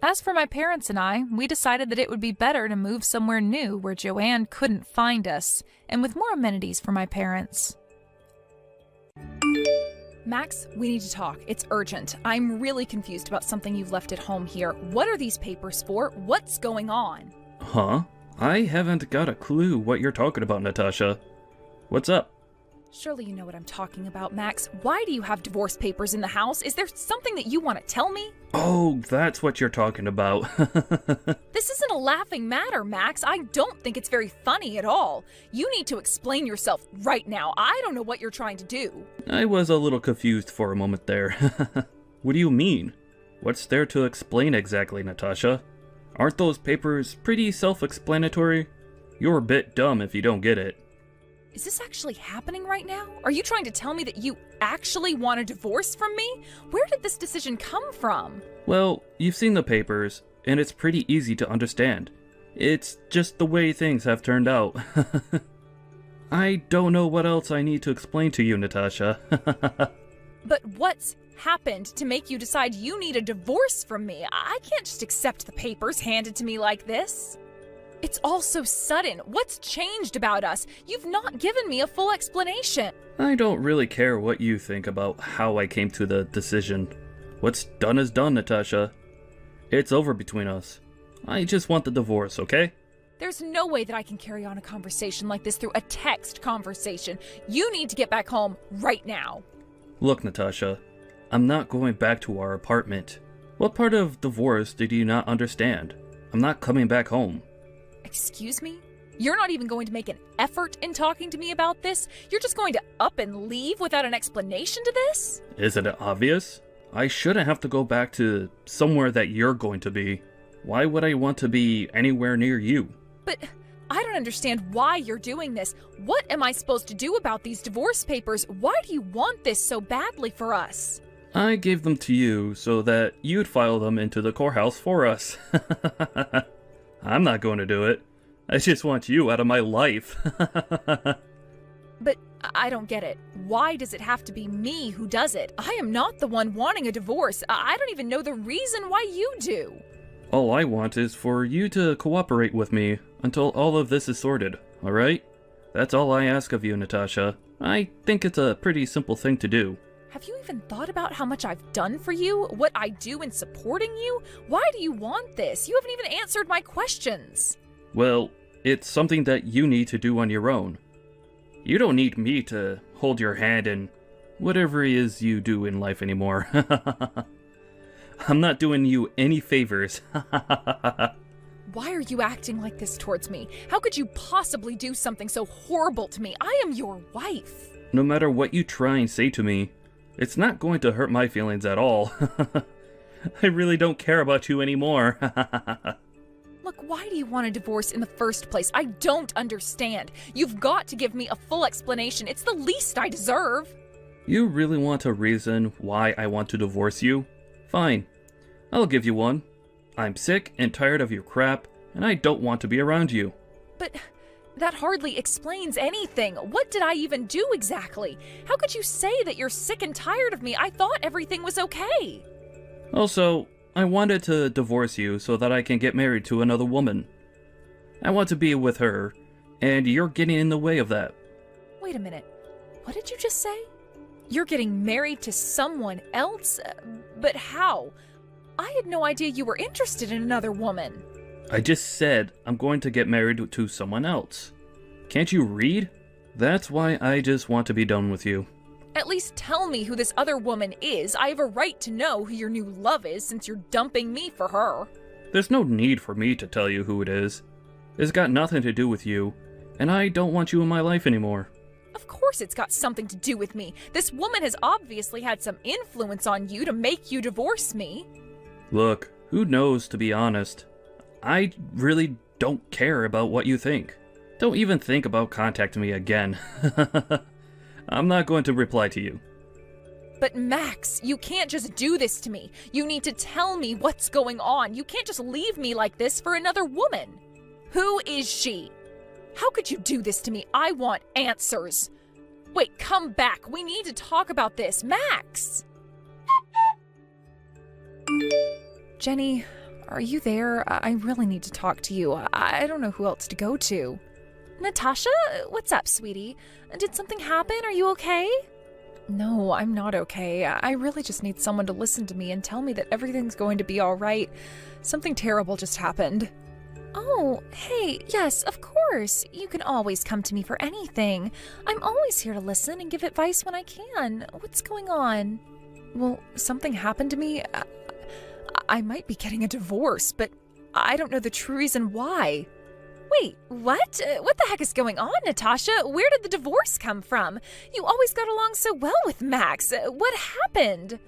As for my parents and I, we decided that it would be better to move somewhere new where Joanne couldn't find us, and with more amenities for my parents. Max, we need to talk. It's urgent. I'm really confused about something you've left at home here. What are these papers for? What's going on? Huh? I haven't got a clue what you're talking about, Natasha. What's up? Surely you know what I'm talking about, Max. Why do you have divorce papers in the house? Is there something that you want to tell me? Oh, that's what you're talking about. This isn't a laughing matter, Max. I don't think it's very funny at all. You need to explain yourself right now. I don't know what you're trying to do. I was a little confused for a moment there. What do you mean? What's there to explain exactly, Natasha? Aren't those papers pretty self-explanatory? You're a bit dumb if you don't get it. Is this actually happening right now? Are you trying to tell me that you actually want a divorce from me? Where did this decision come from? Well, you've seen the papers, and it's pretty easy to understand. It's just the way things have turned out. I don't know what else I need to explain to you, Natasha. But what's happened to make you decide you need a divorce from me? I can't just accept the papers handed to me like this. It's all so sudden. What's changed about us? You've not given me a full explanation. I don't really care what you think about how I came to the decision. What's done is done, Natasha. It's over between us. I just want the divorce, okay? There's no way that I can carry on a conversation like this through a text conversation. You need to get back home right now. Look, Natasha, I'm not going back to our apartment. What part of divorce did you not understand? I'm not coming back home. Excuse me? You're not even going to make an effort in talking to me about this? You're just going to up and leave without an explanation to this? Isn't it obvious? I shouldn't have to go back to somewhere that you're going to be. Why would I want to be anywhere near you? But I don't understand why you're doing this. What am I supposed to do about these divorce papers? Why do you want this so badly for us? I gave them to you so that you'd file them into the courthouse for us. I'm not going to do it. I just want you out of my life. But I don't get it. Why does it have to be me who does it? I am not the one wanting a divorce. I don't even know the reason why you do. All I want is for you to cooperate with me until all of this is sorted, alright? That's all I ask of you, Natasha. I think it's a pretty simple thing to do. Have you even thought about how much I've done for you? What I do in supporting you? Why do you want this? You haven't even answered my questions. Well, it's something that you need to do on your own. You don't need me to hold your hand in whatever it is you do in life anymore. I'm not doing you any favors. Why are you acting like this towards me? How could you possibly do something so horrible to me? I am your wife. No matter what you try and say to me, it's not going to hurt my feelings at all. I really don't care about you anymore. Look, why do you want a divorce in the first place? I don't understand. You've got to give me a full explanation. It's the least I deserve. You really want a reason why I want to divorce you? Fine. I'll give you one. I'm sick and tired of your crap, and I don't want to be around you. But that hardly explains anything. What did I even do exactly? How could you say that you're sick and tired of me? I thought everything was okay. Also, I wanted to divorce you so that I can get married to another woman. I want to be with her, and you're getting in the way of that. Wait a minute. What did you just say? You're getting married to someone else? But how? I had no idea you were interested in another woman. I just said I'm going to get married to someone else. Can't you read? That's why I just want to be done with you. At least tell me who this other woman is. I have a right to know who your new love is since you're dumping me for her. There's no need for me to tell you who it is. It's got nothing to do with you, and I don't want you in my life anymore. Of course it's got something to do with me. This woman has obviously had some influence on you to make you divorce me. Look, who knows, to be honest. I really don't care about what you think. Don't even think about contacting me again. I'm not going to reply to you. But Max, you can't just do this to me. You need to tell me what's going on. You can't just leave me like this for another woman. Who is she? How could you do this to me? I want answers. Wait, come back. We need to talk about this. Max! Jenny, are you there? I really need to talk to you. I don't know who else to go to. Natasha? What's up, sweetie? Did something happen? Are you okay? No, I'm not okay. I really just need someone to listen to me and tell me that everything's going to be all right. Something terrible just happened. Oh, hey, yes, of course. You can always come to me for anything. I'm always here to listen and give advice when I can. What's going on? Well, something happened to me. I might be getting a divorce, but I don't know the true reason why. Wait, what? What the heck is going on, Natasha? Where did the divorce come from? You always got along so well with Max. What happened?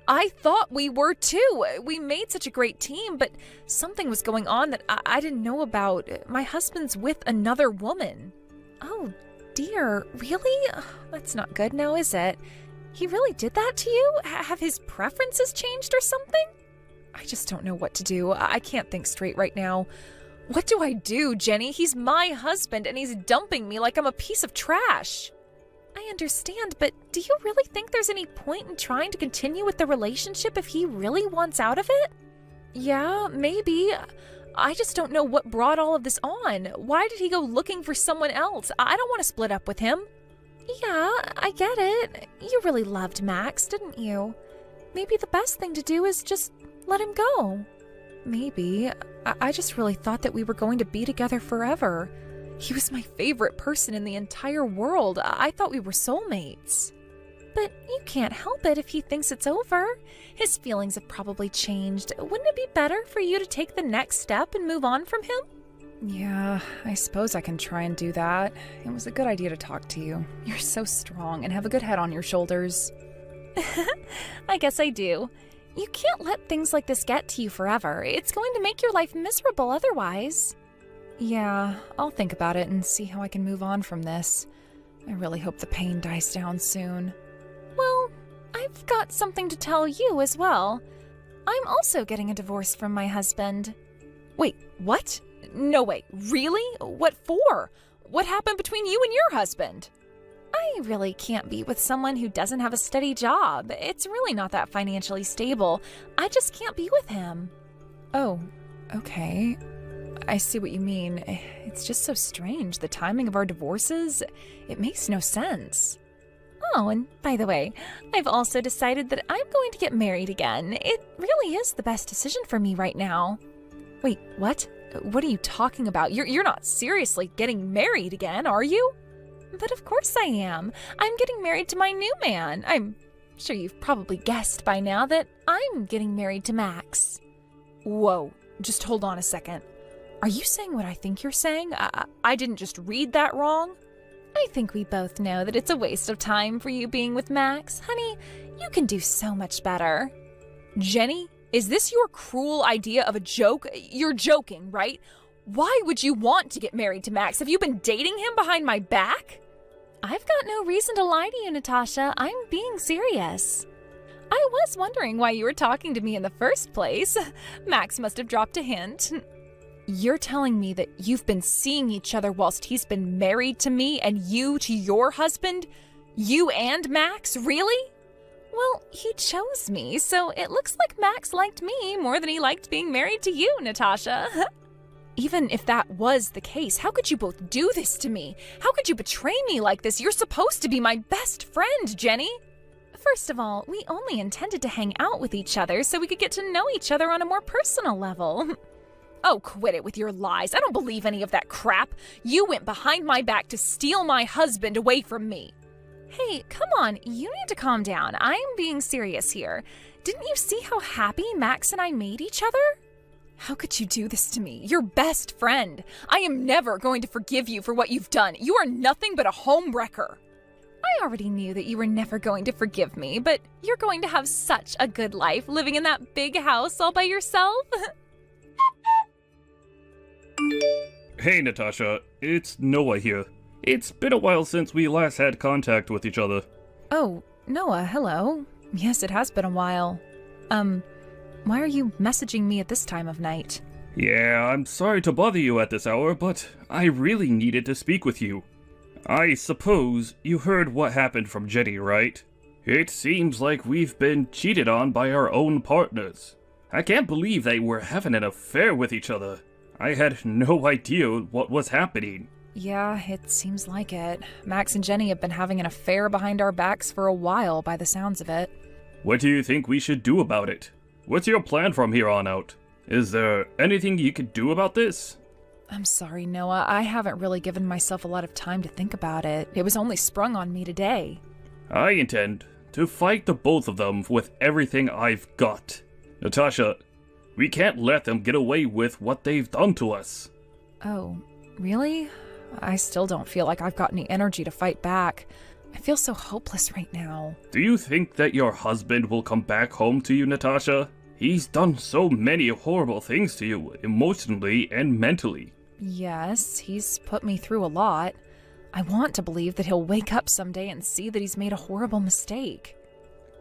I thought we were too. We made such a great team, but something was going on that I didn't know about. My husband's with another woman. Oh, dear. Really? That's not good now, is it? He really did that to you? Have his preferences changed or something? I just don't know what to do. I can't think straight right now. What do I do, Jenny? He's my husband and he's dumping me like I'm a piece of trash. I understand, but do you really think there's any point in trying to continue with the relationship if he really wants out of it? Yeah, maybe. I just don't know what brought all of this on. Why did he go looking for someone else? I don't want to split up with him. Yeah, I get it. You really loved Max, didn't you? Maybe the best thing to do is just let him go. Maybe. I just really thought that we were going to be together forever. He was my favorite person in the entire world. I thought we were soulmates. But you can't help it if he thinks it's over. His feelings have probably changed. Wouldn't it be better for you to take the next step and move on from him? Yeah, I suppose I can try and do that. It was a good idea to talk to you. You're so strong and have a good head on your shoulders. I guess I do. You can't let things like this get to you forever. It's going to make your life miserable otherwise. Yeah, I'll think about it and see how I can move on from this. I really hope the pain dies down soon. Well, I've got something to tell you as well. I'm also getting a divorce from my husband. Wait, what? No way, really? What for? What happened between you and your husband? I really can't be with someone who doesn't have a steady job. It's really not that financially stable. I just can't be with him. Oh, okay. I see what you mean. It's just so strange. The timing of our divorces, it makes no sense. Oh, and by the way, I've also decided that I'm going to get married again. It really is the best decision for me right now. Wait, what? What are you talking about? You're not seriously getting married again, are you? But of course I am. I'm getting married to my new man. I'm sure you've probably guessed by now that I'm getting married to Max. Whoa, just hold on a second. Are you saying what I think you're saying? I didn't just read that wrong? I think we both know that it's a waste of time for you being with Max. Honey, you can do so much better. Jenny, is this your cruel idea of a joke? You're joking, right? Why would you want to get married to Max? Have you been dating him behind my back? I've got no reason to lie to you, Natasha. I'm being serious. I was wondering why you were talking to me in the first place. Max must have dropped a hint. You're telling me that you've been seeing each other whilst he's been married to me and you to your husband? You and Max? Really? Well, he chose me, so it looks like Max liked me more than he liked being married to you, Natasha. Even if that was the case, how could you both do this to me? How could you betray me like this? You're supposed to be my best friend, Jenny. First of all, we only intended to hang out with each other so we could get to know each other on a more personal level. Oh, quit it with your lies. I don't believe any of that crap. You went behind my back to steal my husband away from me. Hey, come on. You need to calm down. I'm being serious here. Didn't you see how happy Max and I made each other? How could you do this to me? Your best friend. I am never going to forgive you for what you've done. You are nothing but a homewrecker. I already knew that you were never going to forgive me, but you're going to have such a good life living in that big house all by yourself. Hey, Natasha. It's Noah here. It's been a while since we last had contact with each other. Oh, Noah, hello. Yes, it has been a while. Why are you messaging me at this time of night? Yeah, I'm sorry to bother you at this hour, but I really needed to speak with you. I suppose you heard what happened from Jenny, right? It seems like we've been cheated on by our own partners. I can't believe they were having an affair with each other. I had no idea what was happening. Yeah, it seems like it. Max and Jenny have been having an affair behind our backs for a while, by the sounds of it. What do you think we should do about it? What's your plan from here on out? Is there anything you could do about this? I'm sorry, Noah. I haven't really given myself a lot of time to think about it. It was only sprung on me today. I intend to fight the both of them with everything I've got. Natasha, we can't let them get away with what they've done to us. Oh, really? I still don't feel like I've got any energy to fight back. I feel so hopeless right now. Do you think that your husband will come back home to you, Natasha? He's done so many horrible things to you, emotionally and mentally. Yes, he's put me through a lot. I want to believe that he'll wake up someday and see that he's made a horrible mistake.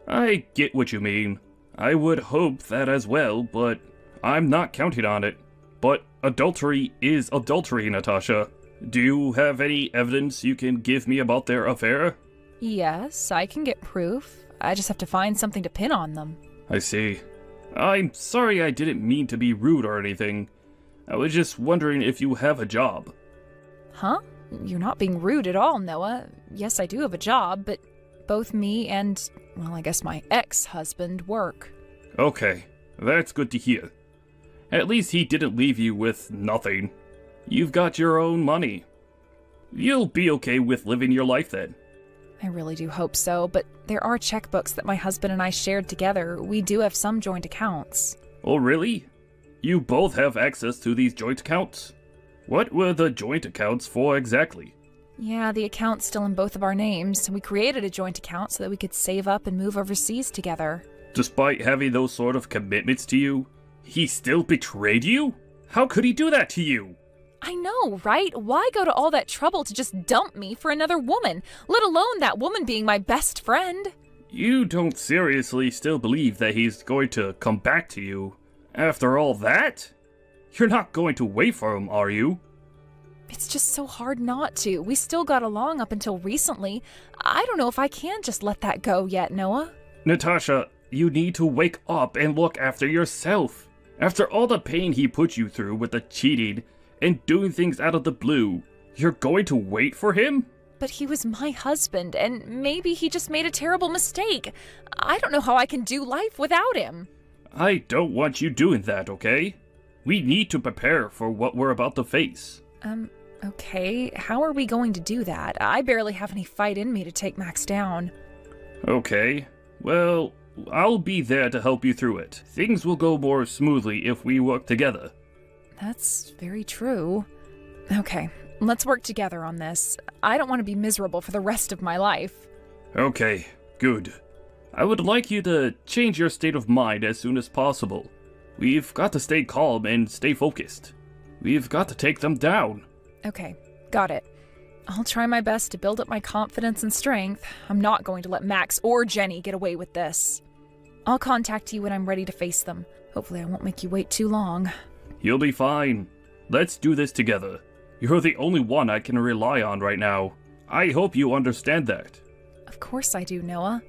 I get what you mean. I would hope that as well, but I'm not counting on it. But adultery is adultery, Natasha. Do you have any evidence you can give me about their affair? Yes, I can get proof. I just have to find something to pin on them. I see. I'm sorry I didn't mean to be rude or anything. I was just wondering if you have a job. Huh? You're not being rude at all, Noah. Yes, I do have a job, but both me and, well, I guess my ex-husband work. Okay, that's good to hear. At least he didn't leave you with nothing. You've got your own money. You'll be okay with living your life then. I really do hope so, but there are checkbooks that my husband and I shared together. We do have some joint accounts. Oh, really? You both have access to these joint accounts? What were the joint accounts for exactly? Yeah, the account's still in both of our names. We created a joint account so that we could save up and move overseas together. Despite having those sort of commitments to you, he still betrayed you? How could he do that to you? I know, right? Why go to all that trouble to just dump me for another woman, let alone that woman being my best friend? You don't seriously still believe that he's going to come back to you after all that? You're not going to wait for him, are you? It's just so hard not to. We still got along up until recently. I don't know if I can just let that go yet, Noah. Natasha, you need to wake up and look after yourself. After all the pain he put you through with the cheating and doing things out of the blue, you're going to wait for him? But he was my husband, and maybe he just made a terrible mistake. I don't know how I can do life without him. I don't want you doing that, okay? We need to prepare for what we're about to face. Okay. How are we going to do that? I barely have any fight in me to take Max down. Okay. Well, I'll be there to help you through it. Things will go more smoothly if we work together. That's very true. Okay, let's work together on this. I don't want to be miserable for the rest of my life. Okay, good. I would like you to change your state of mind as soon as possible. We've got to stay calm and stay focused. We've got to take them down. Okay, got it. I'll try my best to build up my confidence and strength. I'm not going to let Max or Jenny get away with this. I'll contact you when I'm ready to face them. Hopefully I won't make you wait too long. You'll be fine. Let's do this together. You're the only one I can rely on right now. I hope you understand that. Of course I do, Noah.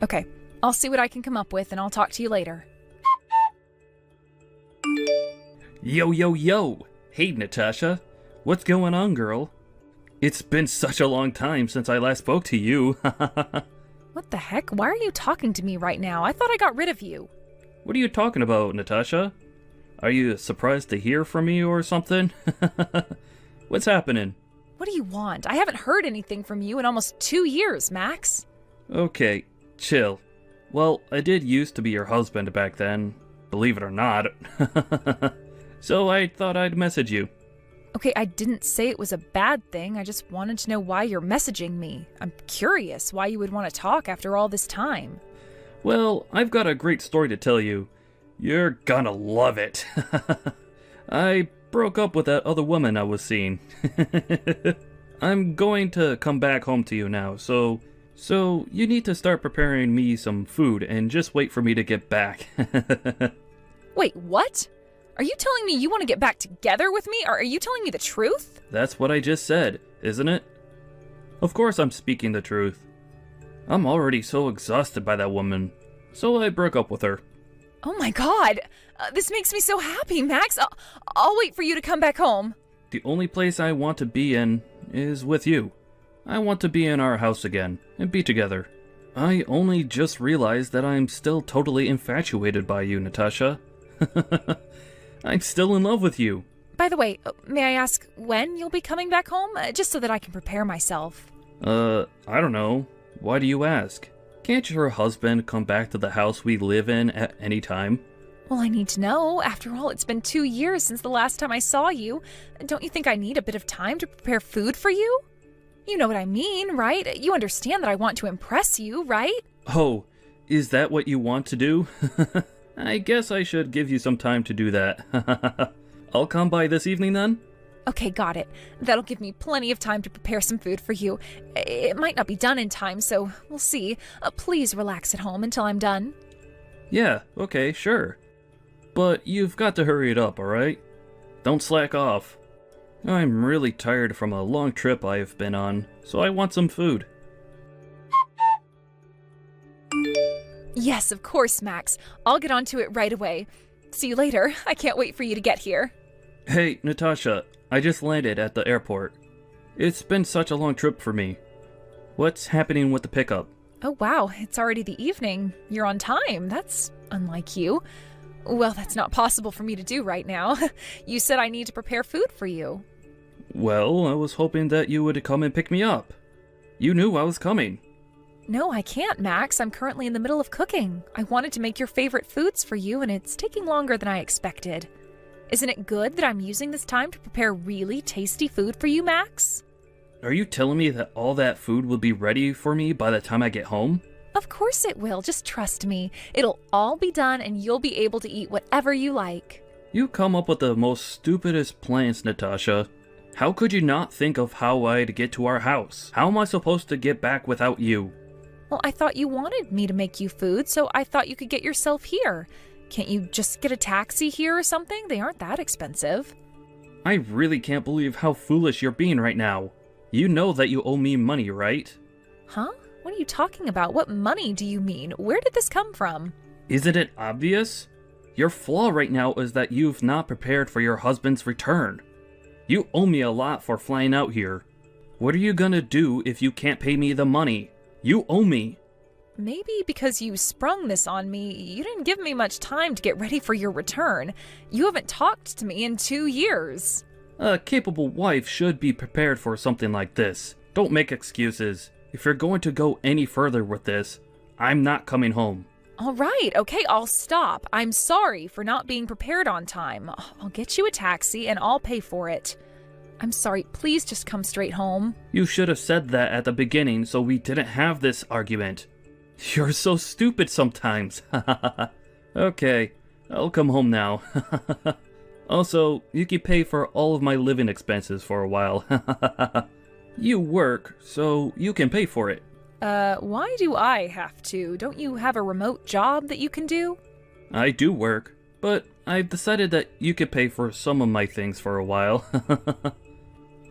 Okay, I'll see what I can come up with and I'll talk to you later. Yo, yo, yo! Hey, Natasha. What's going on, girl? It's been such a long time since I last spoke to you. What the heck? Why are you talking to me right now? I thought I got rid of you. What are you talking about, Natasha? Are you surprised to hear from me or something? What's happening? What do you want? I haven't heard anything from you in almost 2 years, Max. Okay, chill. Well, I did used to be your husband back then, believe it or not. So I thought I'd message you. Okay, I didn't say it was a bad thing. I just wanted to know why you're messaging me. I'm curious why you would want to talk after all this time. Well, I've got a great story to tell you. You're gonna love it. I broke up with that other woman I was seeing. I'm going to come back home to you now, so you need to start preparing me some food and just wait for me to get back. Wait, what? Are you telling me you want to get back together with me? Or are you telling me the truth? That's what I just said, isn't it? Of course I'm speaking the truth. I'm already so exhausted by that woman, so I broke up with her. Oh my god! This makes me so happy, Max. I'll wait for you to come back home. The only place I want to be in is with you. I want to be in our house again and be together. I only just realized that I'm still totally infatuated by you, Natasha. I'm still in love with you. By the way, may I ask when you'll be coming back home? Just so that I can prepare myself. I don't know. Why do you ask? Can't your husband come back to the house we live in at any time? Well, I need to know. After all, it's been 2 years since the last time I saw you. Don't you think I need a bit of time to prepare food for you? You know what I mean, right? You understand that I want to impress you, right? Oh, is that what you want to do? I guess I should give you some time to do that. I'll come by this evening then? Okay, got it. That'll give me plenty of time to prepare some food for you. It might not be done in time, so we'll see. Please relax at home until I'm done. Yeah, okay, sure. But you've got to hurry it up, alright? Don't slack off. I'm really tired from a long trip I've been on, so I want some food. Yes, of course, Max. I'll get onto it right away. See you later. I can't wait for you to get here. Hey, Natasha, I just landed at the airport. It's been such a long trip for me. What's happening with the pickup? Oh, wow. It's already the evening. You're on time. That's unlike you. Well, that's not possible for me to do right now. You said I need to prepare food for you. Well, I was hoping that you would come and pick me up. You knew I was coming. No, I can't, Max. I'm currently in the middle of cooking. I wanted to make your favorite foods for you, and it's taking longer than I expected. Isn't it good that I'm using this time to prepare really tasty food for you, Max? Are you telling me that all that food will be ready for me by the time I get home? Of course it will. Just trust me. It'll all be done, and you'll be able to eat whatever you like. You come up with the most stupidest plans, Natasha. How could you not think of how I'd get to our house? How am I supposed to get back without you? Well, I thought you wanted me to make you food, so I thought you could get yourself here. Can't you just get a taxi here or something? They aren't that expensive. I really can't believe how foolish you're being right now. You know that you owe me money, right? Huh? What are you talking about? What money do you mean? Where did this come from? Isn't it obvious? Your flaw right now is that you've not prepared for your husband's return. You owe me a lot for flying out here. What are you gonna do if you can't pay me the money? You owe me. Maybe because you sprung this on me, you didn't give me much time to get ready for your return. You haven't talked to me in 2 years. A capable wife should be prepared for something like this. Don't make excuses. If you're going to go any further with this, I'm not coming home. All right, okay, I'll stop. I'm sorry for not being prepared on time. I'll get you a taxi and I'll pay for it. I'm sorry, please just come straight home. You should have said that at the beginning so we didn't have this argument. You're so stupid sometimes. Okay, I'll come home now. Also, you can pay for all of my living expenses for a while. You work, so you can pay for it. Why do I have to? Don't you have a remote job that you can do? I do work, but I've decided that you could pay for some of my things for a while.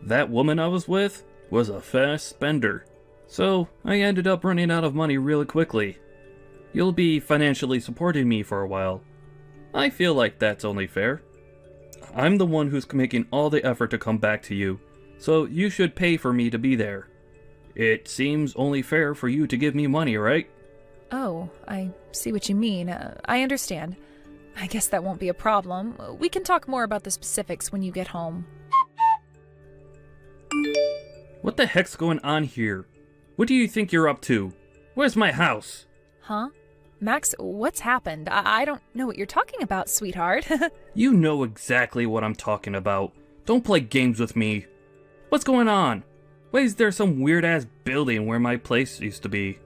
That woman I was with was a fast spender, so I ended up running out of money really quickly. You'll be financially supporting me for a while. I feel like that's only fair. I'm the one who's making all the effort to come back to you, so you should pay for me to be there. It seems only fair for you to give me money, right? Oh, I see what you mean. I understand. I guess that won't be a problem. We can talk more about the specifics when you get home. What the heck's going on here? What do you think you're up to? Where's my house? Huh? Max, what's happened? I don't know what you're talking about, sweetheart. You know exactly what I'm talking about. Don't play games with me. What's going on? Why is there some weird-ass building where my place used to be?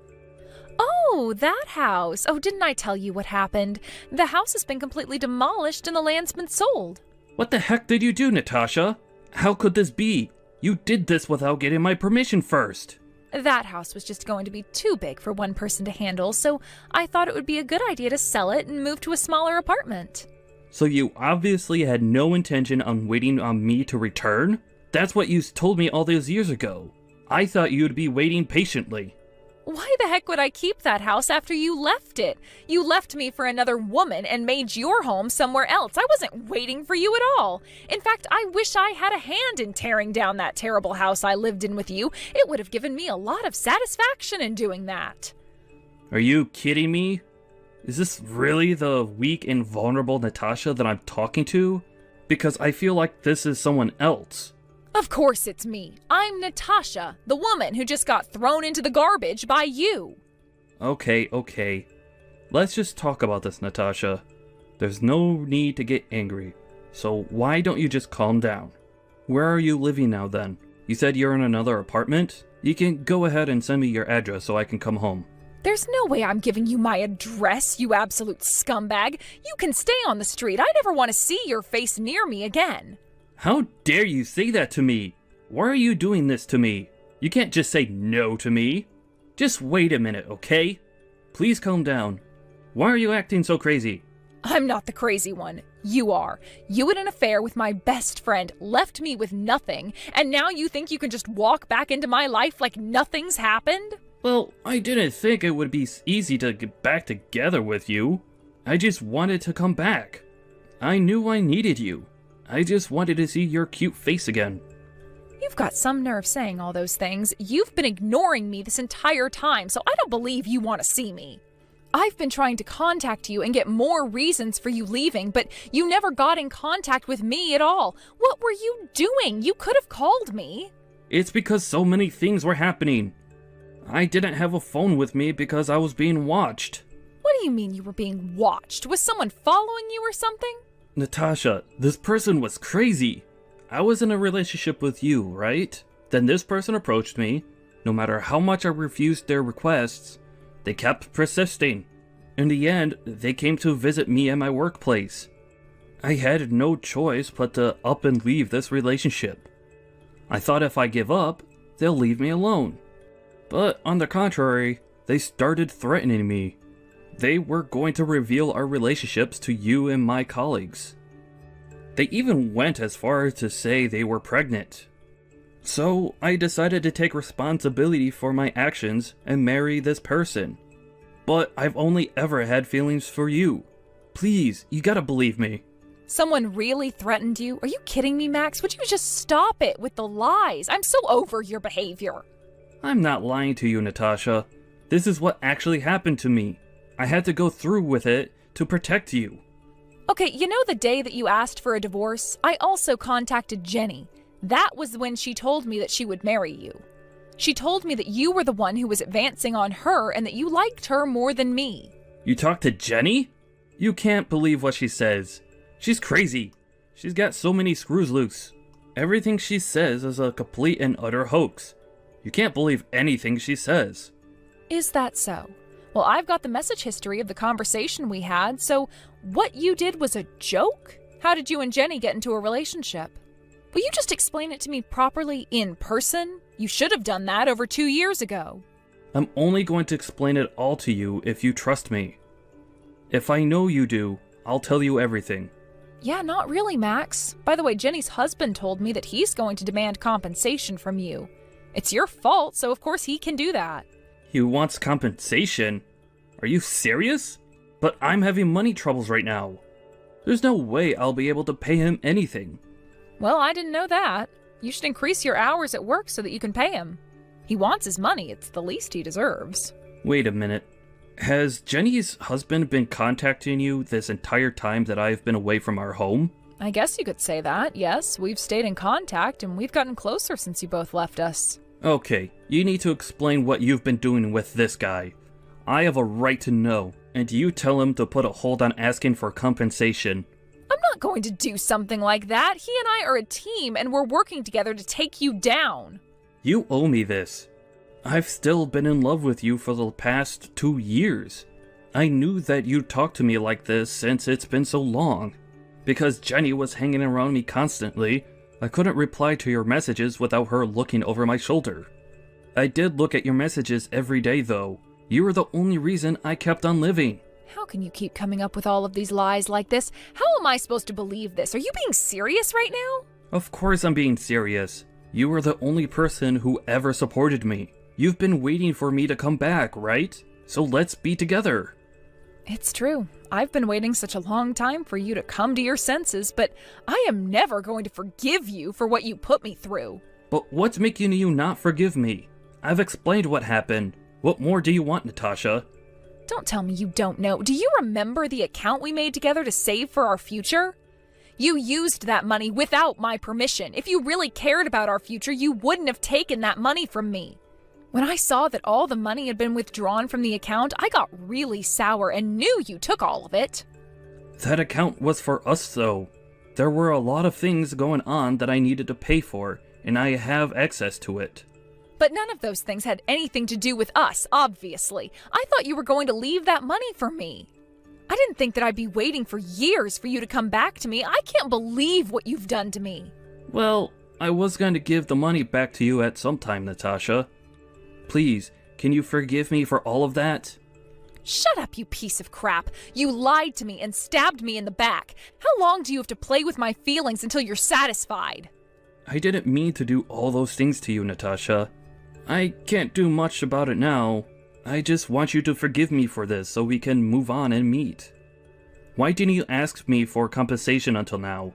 Oh, that house. Oh, didn't I tell you what happened? The house has been completely demolished and the land's been sold. What the heck did you do, Natasha? How could this be? You did this without getting my permission first. That house was just going to be too big for one person to handle, so I thought it would be a good idea to sell it and move to a smaller apartment. So you obviously had no intention on waiting on me to return? That's what you told me all those years ago. I thought you'd be waiting patiently. Why the heck would I keep that house after you left it? You left me for another woman and made your home somewhere else. I wasn't waiting for you at all. In fact, I wish I had a hand in tearing down that terrible house I lived in with you. It would have given me a lot of satisfaction in doing that. Are you kidding me? Is this really the weak and vulnerable Natasha that I'm talking to? Because I feel like this is someone else. Of course it's me. I'm Natasha, the woman who just got thrown into the garbage by you. Okay. Let's just talk about this, Natasha. There's no need to get angry. So why don't you just calm down? Where are you living now then? You said you're in another apartment? You can go ahead and send me your address so I can come home. There's no way I'm giving you my address, you absolute scumbag. You can stay on the street. I never want to see your face near me again. How dare you say that to me? Why are you doing this to me? You can't just say no to me. Just wait a minute, okay? Please calm down. Why are you acting so crazy? I'm not the crazy one. You are. You had an affair with my best friend, left me with nothing, and now you think you can just walk back into my life like nothing's happened? Well, I didn't think it would be easy to get back together with you. I just wanted to come back. I knew I needed you. I just wanted to see your cute face again. You've got some nerve saying all those things. You've been ignoring me this entire time, so I don't believe you want to see me. I've been trying to contact you and get more reasons for you leaving, but you never got in contact with me at all. What were you doing? You could have called me. It's because so many things were happening. I didn't have a phone with me because I was being watched. What do you mean you were being watched? Was someone following you or something? Natasha, this person was crazy. I was in a relationship with you, right? Then this person approached me. No matter how much I refused their requests, they kept persisting. In the end, they came to visit me at my workplace. I had no choice but to up and leave this relationship. I thought if I give up, they'll leave me alone. But on the contrary, they started threatening me. They were going to reveal our relationships to you and my colleagues. They even went as far as to say they were pregnant. So I decided to take responsibility for my actions and marry this person. But I've only ever had feelings for you. Please, you gotta believe me. Someone really threatened you? Are you kidding me, Max? Would you just stop it with the lies? I'm so over your behavior. I'm not lying to you, Natasha. This is what actually happened to me. I had to go through with it to protect you. Okay, you know the day that you asked for a divorce? I also contacted Jenny. That was when she told me that she would marry you. She told me that you were the one who was advancing on her and that you liked her more than me. You talked to Jenny? You can't believe what she says. She's crazy. She's got so many screws loose. Everything she says is a complete and utter hoax. You can't believe anything she says. Is that so? Well, I've got the message history of the conversation we had, so what you did was a joke? How did you and Jenny get into a relationship? Will you just explain it to me properly in person? You should have done that over 2 years ago. I'm only going to explain it all to you if you trust me. If I know you do, I'll tell you everything. Yeah, not really, Max. By the way, Jenny's husband told me that he's going to demand compensation from you. It's your fault, so of course he can do that. He wants compensation? Are you serious? But I'm having money troubles right now. There's no way I'll be able to pay him anything. Well, I didn't know that. You should increase your hours at work so that you can pay him. He wants his money. It's the least he deserves. Wait a minute. Has Jenny's husband been contacting you this entire time that I've been away from our home? I guess you could say that, yes. We've stayed in contact and we've gotten closer since you both left us. Okay, you need to explain what you've been doing with this guy. I have a right to know, and you tell him to put a hold on asking for compensation. I'm not going to do something like that. He and I are a team and we're working together to take you down. You owe me this. I've still been in love with you for the past 2 years. I knew that you'd talk to me like this since it's been so long. Because Jenny was hanging around me constantly, I couldn't reply to your messages without her looking over my shoulder. I did look at your messages every day though. You were the only reason I kept on living. How can you keep coming up with all of these lies like this? How am I supposed to believe this? Are you being serious right now? Of course I'm being serious. You were the only person who ever supported me. You've been waiting for me to come back, right? So let's be together. It's true. I've been waiting such a long time for you to come to your senses, but I am never going to forgive you for what you put me through. But what's making you not forgive me? I've explained what happened. What more do you want, Natasha? Don't tell me you don't know. Do you remember the account we made together to save for our future? You used that money without my permission. If you really cared about our future, you wouldn't have taken that money from me. When I saw that all the money had been withdrawn from the account, I got really sour and knew you took all of it. That account was for us, though. There were a lot of things going on that I needed to pay for, and I have access to it. But none of those things had anything to do with us, obviously. I thought you were going to leave that money for me. I didn't think that I'd be waiting for years for you to come back to me. I can't believe what you've done to me. Well, I was going to give the money back to you at some time, Natasha. Please, can you forgive me for all of that? Shut up, you piece of crap. You lied to me and stabbed me in the back. How long do you have to play with my feelings until you're satisfied? I didn't mean to do all those things to you, Natasha. I can't do much about it now. I just want you to forgive me for this so we can move on and meet. Why didn't you ask me for compensation until now?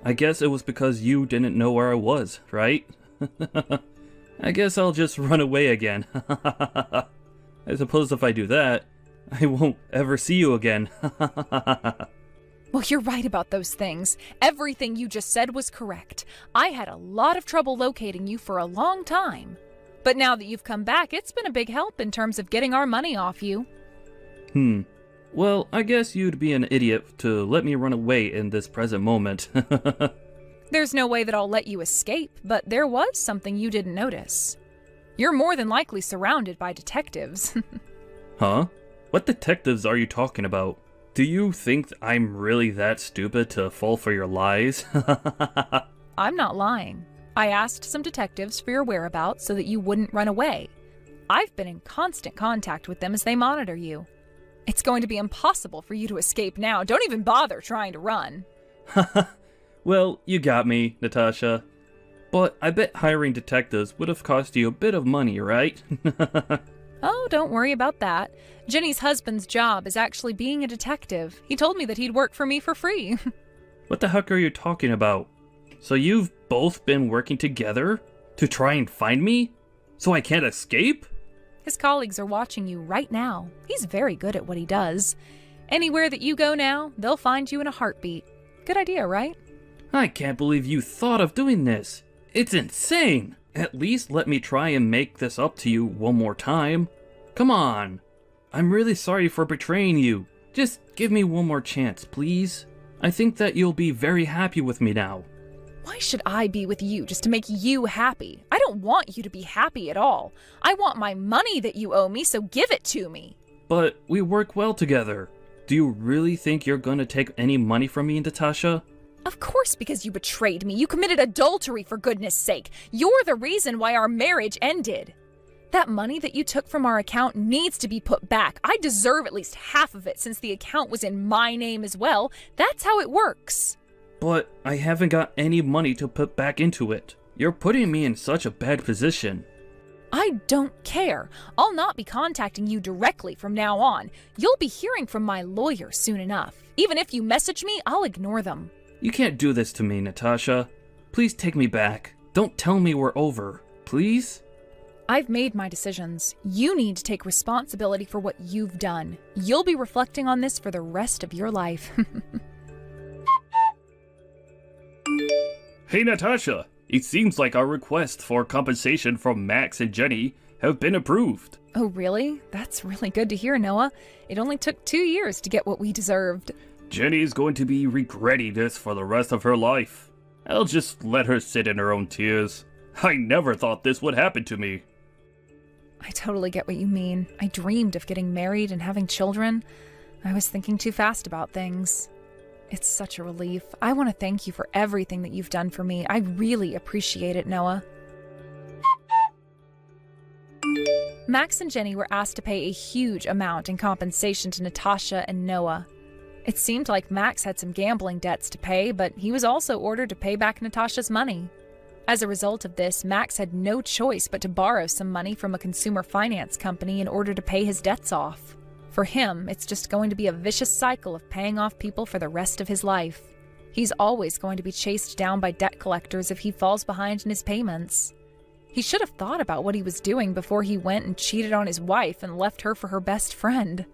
I guess it was because you didn't know where I was, right? I guess I'll just run away again. I suppose if I do that, I won't ever see you again. Well, you're right about those things. Everything you just said was correct. I had a lot of trouble locating you for a long time. But now that you've come back, it's been a big help in terms of getting our money off you. Well, I guess you'd be an idiot to let me run away in this present moment. There's no way that I'll let you escape, but there was something you didn't notice. You're more than likely surrounded by detectives. Huh? What detectives are you talking about? Do you think I'm really that stupid to fall for your lies? I'm not lying. I asked some detectives for your whereabouts so that you wouldn't run away. I've been in constant contact with them as they monitor you. It's going to be impossible for you to escape now. Don't even bother trying to run. Well, you got me, Natasha. But I bet hiring detectives would have cost you a bit of money, right? Oh, don't worry about that. Jenny's husband's job is actually being a detective. He told me that he'd work for me for free. What the heck are you talking about? So you've both been working together to try and find me? So I can't escape? His colleagues are watching you right now. He's very good at what he does. Anywhere that you go now, they'll find you in a heartbeat. Good idea, right? I can't believe you thought of doing this. It's insane. At least let me try and make this up to you one more time. Come on. I'm really sorry for betraying you. Just give me one more chance, please. I think that you'll be very happy with me now. Why should I be with you just to make you happy? I don't want you to be happy at all. I want my money that you owe me, so give it to me. But we work well together. Do you really think you're gonna take any money from me, Natasha? Of course, because you betrayed me. You committed adultery, for goodness sake. You're the reason why our marriage ended. That money that you took from our account needs to be put back. I deserve at least half of it since the account was in my name as well. That's how it works. But I haven't got any money to put back into it. You're putting me in such a bad position. I don't care. I'll not be contacting you directly from now on. You'll be hearing from my lawyer soon enough. Even if you message me, I'll ignore them. You can't do this to me, Natasha. Please take me back. Don't tell me we're over. Please? I've made my decisions. You need to take responsibility for what you've done. You'll be reflecting on this for the rest of your life. Hey, Natasha. It seems like our request for compensation from Max and Jenny have been approved. Oh, really? That's really good to hear, Noah. It only took 2 years to get what we deserved. Jenny is going to be regretting this for the rest of her life. I'll just let her sit in her own tears. I never thought this would happen to me. I totally get what you mean. I dreamed of getting married and having children. I was thinking too fast about things. It's such a relief. I want to thank you for everything that you've done for me. I really appreciate it, Noah. Max and Jenny were asked to pay a huge amount in compensation to Natasha and Noah. It seemed like Max had some gambling debts to pay, but he was also ordered to pay back Natasha's money. As a result of this, Max had no choice but to borrow some money from a consumer finance company in order to pay his debts off. For him, it's just going to be a vicious cycle of paying off people for the rest of his life. He's always going to be chased down by debt collectors if he falls behind in his payments. He should have thought about what he was doing before he went and cheated on his wife and left her for her best friend.